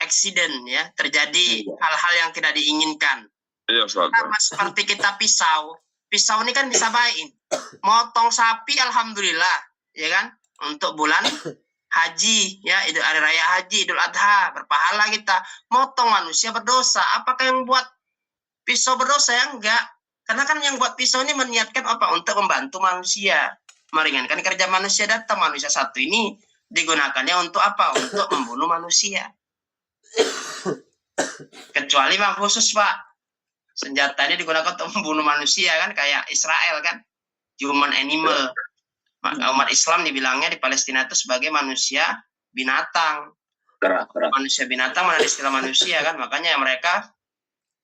B: accident, ya, terjadi hal-hal yang tidak diinginkan.
E: Iya, Ustaz.
B: Sama seperti kita pisau. Pisau ini kan bisa baik. Motong sapi, alhamdulillah, ya kan? Untuk bulan haji, ya, Idul Hari Raya Haji, Idul Adha, berpahala kita. Motong manusia berdosa. Apakah yang buat pisau berdosa? Ya enggak. Karena kan yang buat pisau ini meniatkan apa? Untuk membantu manusia. meringankan kerja manusia datang. Manusia satu ini digunakannya untuk apa? Untuk membunuh manusia. Kecuali memang khusus, Pak. Senjatanya digunakan untuk membunuh manusia kan, kayak Israel kan. Human animal. Maka umat Islam dibilangnya di Palestina itu sebagai manusia binatang. Manusia binatang mana istilah manusia kan. Makanya mereka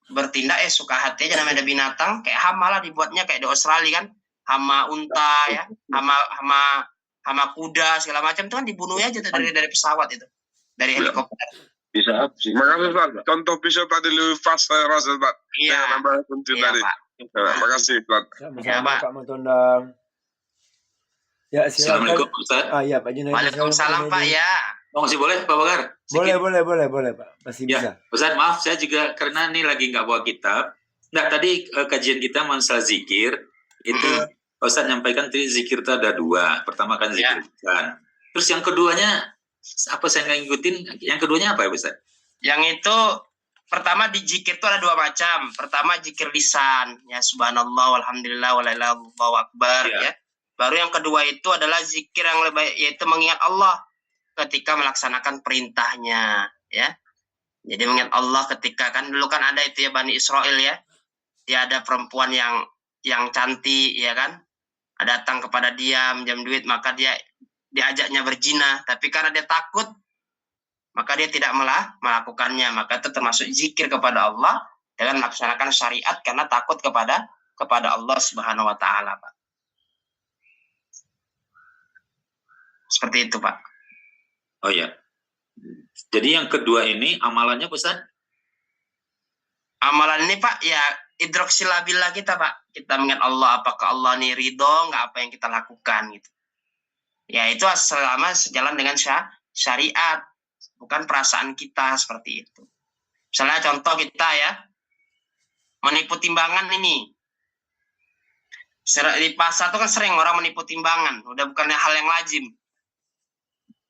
B: bertindak suka hati aja, namanya ada binatang. Kayak hama lah dibuatnya kayak di Australia kan. Hama unta ya, hama kuda segala macam itu kan dibunuhnya aja dari pesawat itu, dari helikopter.
C: Bisa.
E: Makasih Ustaz. Contoh pisau tadi lebih pas saya rasa Ustaz.
B: Iya.
E: Nambah kunci
B: Iya,
E: tadi.
B: Pak.
E: Makasih Ustaz.
B: Ya,
A: Sama-sama
B: Pak.
A: Pak Matondang. Ya, silakan.
F: Assalamualaikum Ustaz.
A: Ya Pak Junaidi.
B: Waalaikumsalam Pak ya.
F: Oh, masih boleh Pak Bakar? Sedikit.
A: Boleh Pak. Masih bisa.
F: Ya, Ustaz maaf saya juga karena ini lagi nggak bawa kitab. Nah tadi kajian kita masalah zikir itu Ustaz nyampaikan tadi zikir itu ada 2. Pertama kan zikir lisan. Terus yang keduanya apa saya nggak ngikutin? Yang keduanya apa ya Ustaz?
B: Yang itu pertama di zikir itu ada 2 macam. Pertama zikir lisan, ya subhanallah, walhamdulillah, walailallahu akbar, ya. Baru yang kedua itu adalah zikir yang lebih baik, yaitu mengingat Allah ketika melaksanakan perintahnya, ya. Jadi mengingat Allah ketika kan dulu kan ada itu ya Bani Israel ya. Dia ada perempuan yang cantik ya kan. Datang kepada dia minjam duit, maka dia diajaknya berzina, tapi karena dia takut maka dia tidak melakukannya. Maka itu termasuk zikir kepada Allah dengan melaksanakan syariat karena takut kepada Allah Subhanahu wa taala, Pak. Seperti itu, Pak.
F: Oh ya. Jadi yang kedua ini amalannya Ustaz?
B: Amalan ini Pak ya idroksilabillah kita Pak. Kita mengingat Allah, apakah Allah ini ridho nggak apa yang kita lakukan gitu. Ya itu selama sejalan dengan syariat, bukan perasaan kita seperti itu. Misalnya contoh kita ya menipu timbangan ini. Di pasar itu kan sering orang menipu timbangan, udah bukan hal yang lazim.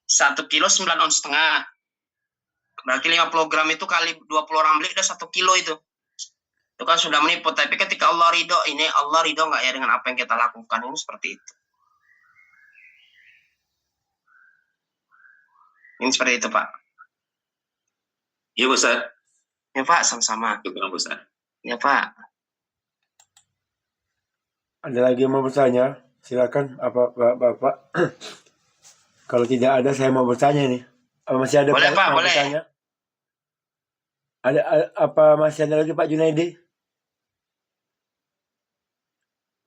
B: 1 kilo 9 ons setengah. Berarti 50 gram itu kali 20 orang beli udah 1 kilo itu. Itu kan sudah menipu. Tapi ketika Allah ridho, ini Allah ridho nggak ya dengan apa yang kita lakukan, ini seperti itu. Ini seperti itu Pak.
F: Iya Ustaz.
B: Ya Pak, sama-sama.
F: Syukur Ustaz.
B: Ya Pak.
A: Ada lagi yang mau bertanya? Silakan apa Bapak. Kalau tidak ada saya mau bertanya nih. Masih ada
B: boleh, Pak, boleh.
A: Bertanya? Ada apa masih ada lagi Pak Junaidi?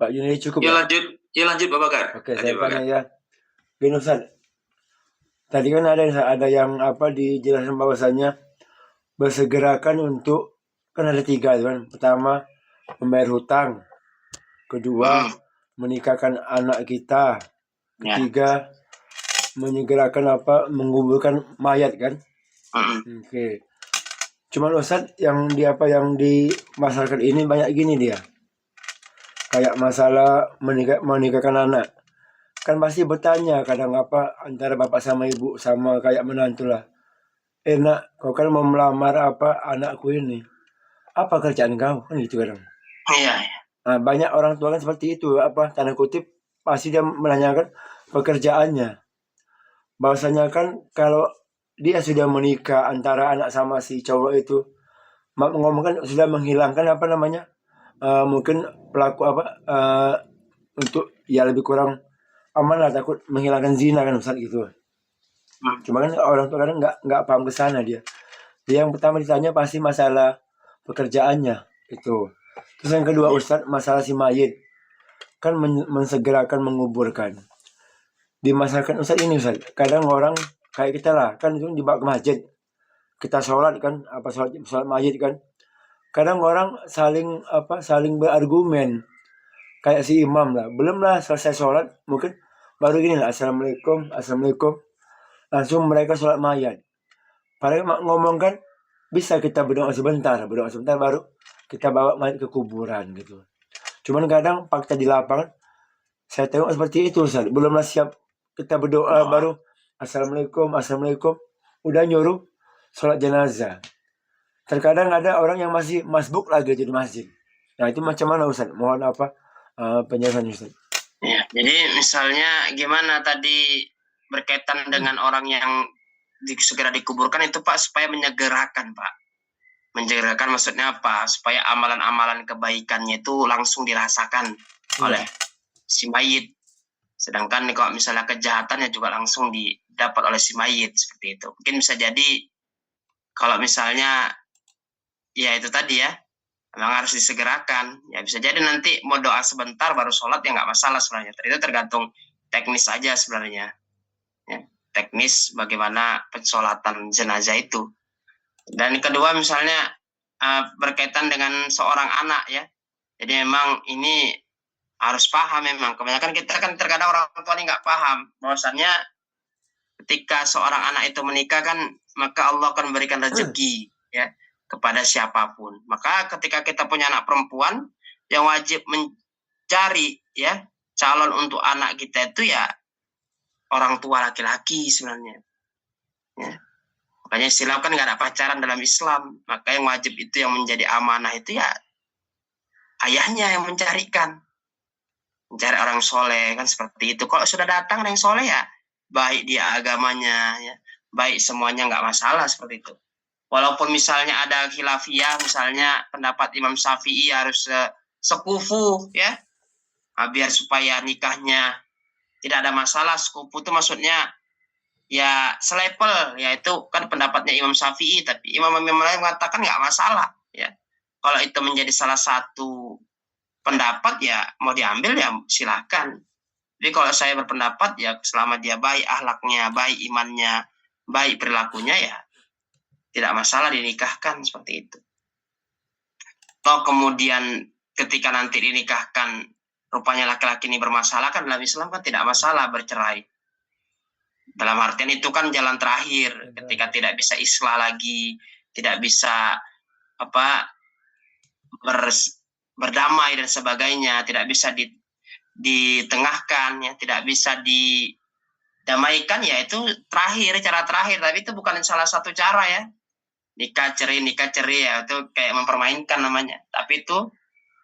A: Pak Junaidi cukup.
F: Ya lanjut Pak Bakar.
A: Oke, saya tanya ya. Gini Ustaz. Tadi kan ada yang apa dijelaskan bahwasanya bersegerakan untuk kan ada 3 kan. Pertama membayar hutang. Kedua menikahkan anak kita. Ketiga menyegerakan menguburkan mayat kan. Oke. Cuman Ustaz yang dimasalahkan ini banyak gini dia. Kayak masalah menikahkan anak. Kan pasti bertanya kadang antara bapak sama ibu sama kayak menantu lah. Nak, kau kan mau melamar anakku ini. Apa kerjaan kau? Kan gitu kadang.
B: Iya.
A: Nah, banyak orang tua kan seperti itu, tanda kutip pasti dia menanyakan pekerjaannya. Bahwasanya kan kalau dia sudah menikah antara anak sama si cowok itu, ngomongkan sudah menghilangkan mungkin pelaku untuk ya lebih kurang aman lah, takut menghilangkan zina kan Ustaz gitu. Cuma kan orang tua kadang nggak paham ke sana dia. Yang pertama ditanya pasti masalah pekerjaannya itu. Terus yang kedua Ustaz masalah si mayit kan mensegerakan menguburkan. Dimasalahkan Ustaz ini Ustaz. Kadang orang kayak kita lah kan itu dibawa ke masjid. Kita sholat kan sholat mayit kan. Kadang orang saling berargumen. Kayak si imam lah. Belum lah selesai sholat mungkin baru gini lah assalamualaikum. Langsung mereka sholat mayat. Padahal ngomong kan bisa kita berdoa sebentar baru kita bawa mayat ke kuburan gitu. Cuman kadang fakta di lapangan saya tengok seperti itu Ustaz. Belumlah siap kita berdoa baru assalamualaikum udah nyuruh sholat jenazah. Terkadang ada orang yang masih masbuk lagi di masjid. Nah itu macam mana Ustaz? Mohon penjelasan Ustaz.
B: Ya. Jadi misalnya gimana tadi berkaitan dengan orang yang segera dikuburkan itu Pak, supaya menyegerakan Pak. Menyegerakan maksudnya apa? Supaya amalan-amalan kebaikannya itu langsung dirasakan oleh si mayit. Sedangkan kalau misalnya kejahatannya juga langsung didapat oleh si mayit, seperti itu. Mungkin bisa jadi kalau misalnya ya itu tadi ya, memang harus disegerakan. Ya bisa jadi nanti mau doa sebentar baru sholat ya nggak masalah sebenarnya. Itu tergantung teknis aja sebenarnya. Ya, teknis bagaimana pensolatan jenazah itu. Dan kedua misalnya berkaitan dengan seorang anak ya. Jadi memang ini harus paham memang. Kebanyakan kita kan terkadang orang tua ini nggak paham bahwasannya ketika seorang anak itu menikah kan maka Allah akan memberikan rezeki ya kepada siapapun. Maka ketika kita punya anak perempuan yang wajib mencari ya calon untuk anak kita itu ya orang tua laki-laki sebenarnya. Ya. Makanya istilah kan nggak ada pacaran dalam Islam. Maka yang wajib itu yang menjadi amanah itu ya ayahnya yang mencarikan. Mencari orang soleh kan seperti itu. Kalau sudah datang yang soleh ya baik dia agamanya ya, baik semuanya nggak masalah seperti itu. Walaupun misalnya ada khilafiyah, misalnya pendapat Imam Syafi'i harus sekufu ya, biar supaya nikahnya tidak ada masalah. Sekufu itu maksudnya ya selepel, yaitu kan pendapatnya Imam Syafi'i, tapi imam-imam lain mengatakan nggak masalah ya. Kalau itu menjadi salah satu pendapat ya mau diambil ya silakan. Jadi kalau saya berpendapat ya selama dia baik akhlaknya, baik imannya, baik perilakunya ya tidak masalah dinikahkan seperti itu. Toh kemudian ketika nanti dinikahkan rupanya laki-laki ini bermasalah kan dalam Islam kan tidak masalah bercerai. Dalam artian itu kan jalan terakhir ketika tidak bisa islah lagi, tidak bisa berdamai dan sebagainya, tidak bisa ditengahkan ya, tidak bisa didamaikan ya itu cara terakhir, tapi itu bukan salah satu cara ya. Nikah cerai ya itu kayak mempermainkan namanya, tapi itu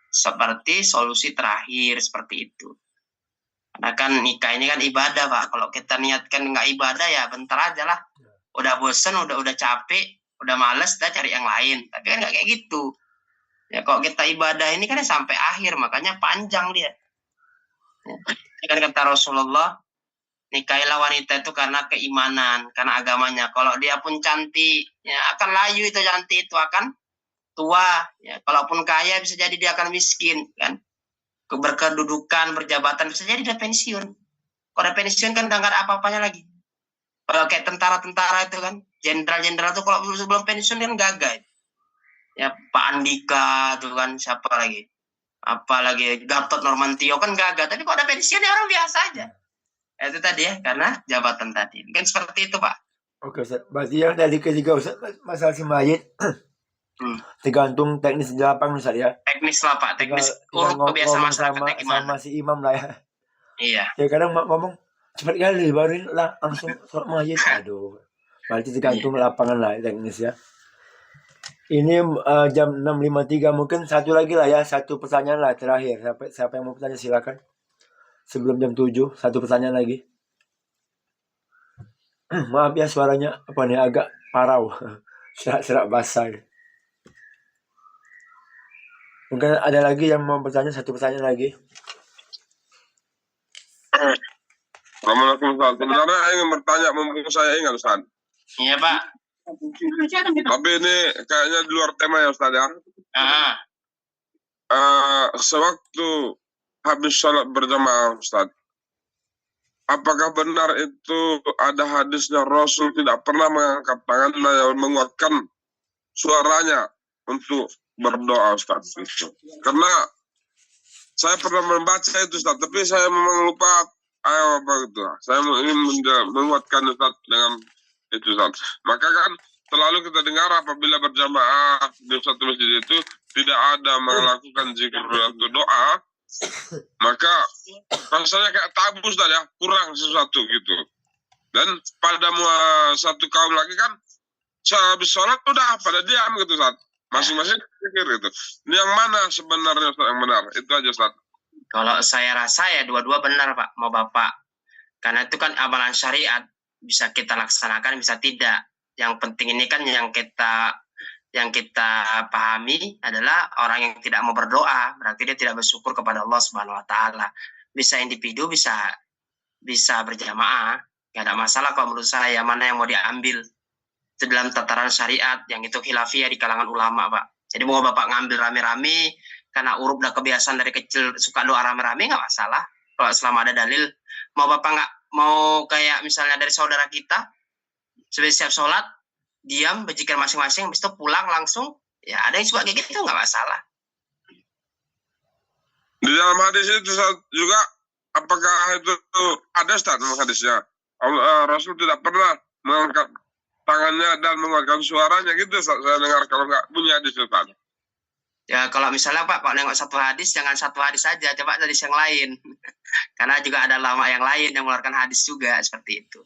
B: seperti solusi terakhir seperti itu. Karena kan nikah ini kan ibadah Pak. Kalau kita niatkan nggak ibadah ya bentar aja lah. Udah bosen, udah capek, udah males, udah cari yang lain. Tapi kan nggak kayak gitu. Ya kalau kita ibadah ini kan sampai akhir, makanya panjang dia. Ya, kan kata Rasulullah, nikahilah wanita itu karena keimanan, karena agamanya. Kalau dia pun cantik, ya akan layu itu cantik itu akan tua. Ya, kalaupun kaya bisa jadi dia akan miskin kan. Berkedudukan, berjabatan bisa jadi dia pensiun. Kalau udah pensiun kan udah nggak ada apa-apanya lagi. Kalau kayak tentara-tentara itu kan, jenderal-jenderal itu kalau sebelum pensiun kan gagah. Ya Pak Andika tuh kan, siapa lagi? Apalagi Gatot Nurmantio kan gagah. Tapi kalau udah pensiun ya orang biasa aja. Itu tadi ya, karena jabatan tadi. Mungkin seperti itu Pak.
A: Oke Ustaz. Berarti yang dari ketiga Ustaz, masalah si mayit tergantung teknis di lapangan Ustaz ya.
B: Teknis lah Pak, teknis urut kebiasaan masyarakatnya gimana.
A: Sama si imam lah ya.
B: Iya.
A: Ya kadang ngomong cepat kali baru lah langsung sholat mayit. Aduh. Berarti tergantung lapangan lah teknis ya. Ini jam 6.53, mungkin satu lagi lah ya, satu pertanyaan lah terakhir. Siapa yang mau bertanya silakan. Sebelum jam 7, satu pertanyaan lagi. Maaf ya suaranya agak parau. Serak basah. Mungkin ada lagi yang mau bertanya, satu pertanyaan lagi.
E: Assalamualaikum Ustaz. Sebenarnya saya ingin bertanya, mumpung saya ingat Ustaz.
B: Iya Pak.
E: Tapi ini kayaknya di luar tema ya Ustaz ya. Sewaktu habis sholat berjamaah Ustaz, apakah benar itu ada hadisnya Rasul tidak pernah mengangkat tangannya yang menguatkan suaranya untuk berdoa Ustaz? Karena saya pernah membaca itu Ustaz, tapi saya memang lupa apa gitu. Saya ingin menguatkan Ustaz dengan itu Ustaz. Maka kan selalu kita dengar apabila berjamaah di satu masjid itu tidak ada melakukan zikir atau doa, maka rasanya kayak tabu Ustaz ya, kurang sesuatu gitu. Dan pada satu kaum lagi kan habis sholat udah pada diam gitu Ustaz. Masing-masing pikir gitu. Ini yang mana sebenarnya Ustaz yang benar? Itu aja Ustaz.
B: Kalau saya rasa ya dua-dua benar Pak, mau Bapak. Karena itu kan amalan syariat, bisa kita laksanakan, bisa tidak. Yang penting ini kan yang kita pahami adalah orang yang tidak mau berdoa, berarti dia tidak bersyukur kepada Allah Subhanahu wa taala. Bisa individu, bisa berjamaah, nggak ada masalah kalau menurut saya. Mana yang mau diambil itu dalam tataran syariat, yang itu khilafiyah di kalangan ulama Pak. Jadi mau Bapak ngambil rame-rame karena udah kebiasaan dari kecil suka doa rame-rame, nggak masalah kalau selama ada dalil. Mau Bapak nggak mau kayak misalnya dari saudara kita sudah siap sholat, diam berzikir masing-masing, habis itu pulang langsung, ya ada yang suka kayak gitu, nggak masalah.
E: Di dalam hadis itu juga, apakah itu ada Ustaz hadisnya? Rasul tidak pernah mengangkat tangannya dan mengeluarkan suaranya gitu, saya dengar. Kalau nggak punya hadis Ustaz.
B: Ya kalau misalnya Pak nengok satu hadis, jangan satu hadis saja, coba hadis yang lain. Karena juga ada lama yang lain yang mengeluarkan hadis juga seperti itu.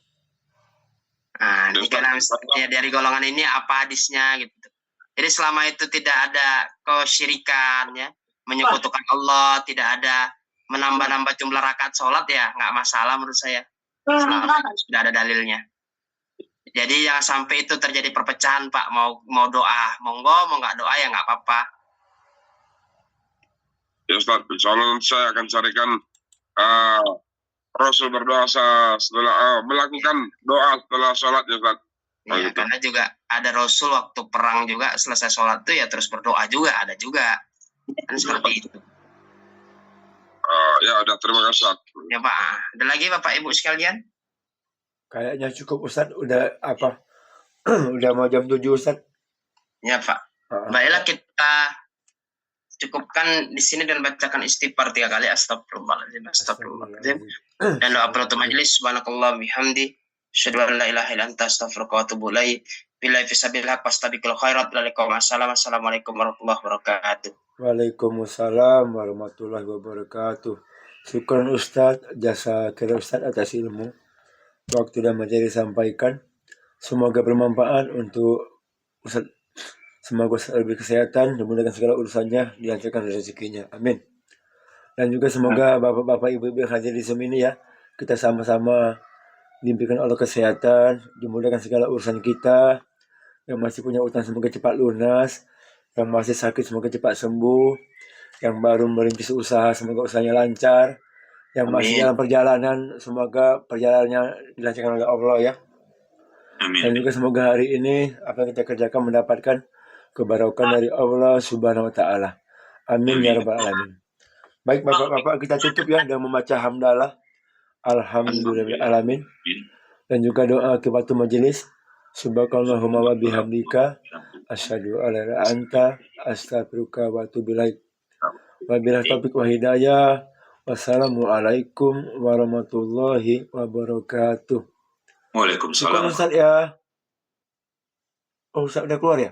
B: Nah, ini karena misalnya dari golongan ini apa hadisnya gitu. Jadi selama itu tidak ada kesyirikan ya, menyekutukan Allah, tidak ada menambah-nambah jumlah rakaat sholat, ya nggak masalah menurut saya. Selama sudah ada dalilnya. Jadi jangan sampai itu terjadi perpecahan Pak, mau doa monggo, mau nggak doa ya nggak apa-apa.
E: Ya Ustaz, insya Allah saya akan carikan Rasul berdoa setelah melakukan doa setelah sholat ya Ustaz.
B: Ya, karena juga ada Rasul waktu perang juga selesai sholat itu ya terus berdoa juga, ada juga kan seperti itu.
E: Ya udah, terima kasih Ustaz.
B: Ya Pak, ada lagi Bapak Ibu sekalian?
A: Kayaknya cukup Ustaz, udah apa? Udah mau jam 7 Ustaz.
B: Ya Pak. Baiklah kita cukupkan di sini dan bacakan istighfar 3 kali. Astagfirullahaladzim, astagfirullahaladzim. Dan doa penutup majelis. Subhanakallah bihamdi. Asyhadu an la ilaha illa anta astaghfiruka wa atubu ilaik. Billahi fisabilillah fastabiqul khairat. Assalamualaikum warahmatullahi wabarakatuh.
A: Waalaikumsalam warahmatullahi wabarakatuh. Syukran Ustaz, jasa kira Ustaz atas ilmu waktu dan materi sampaikan. Semoga bermanfaat untuk Ustaz. Semoga lebih kesehatan, dimudahkan segala urusannya, dilancarkan rezekinya. Amin. Dan juga semoga bapak-bapak, ibu-ibu yang hadir di sini ya, kita sama-sama diberikan Allah kesehatan, dimudahkan segala urusan kita. Yang masih punya utang semoga cepat lunas, yang masih sakit semoga cepat sembuh, yang baru merintis usaha semoga usahanya lancar, yang masih dalam perjalanan semoga perjalanannya dilancarkan oleh Allah ya. Amin. Dan juga semoga hari ini apa yang kita kerjakan mendapatkan kebarokan dari Allah Subhanahu wa taala. Amin ya rabbal alamin. Baik Bapak-bapak, kita tutup ya dengan membaca hamdalah alhamdulillahil alamin dan juga doa kifatu majelis. Subhanallahumma wa bihamdika asyhadu an la ilaha illa anta astaghfiruka wa atubu ilaik. Wabillahi taufiq wa hidayah. Wassalamualaikum warahmatullahi wabarakatuh.
F: Waalaikumsalam.
A: Ustaz ya. Oh, Ustaz udah keluar ya?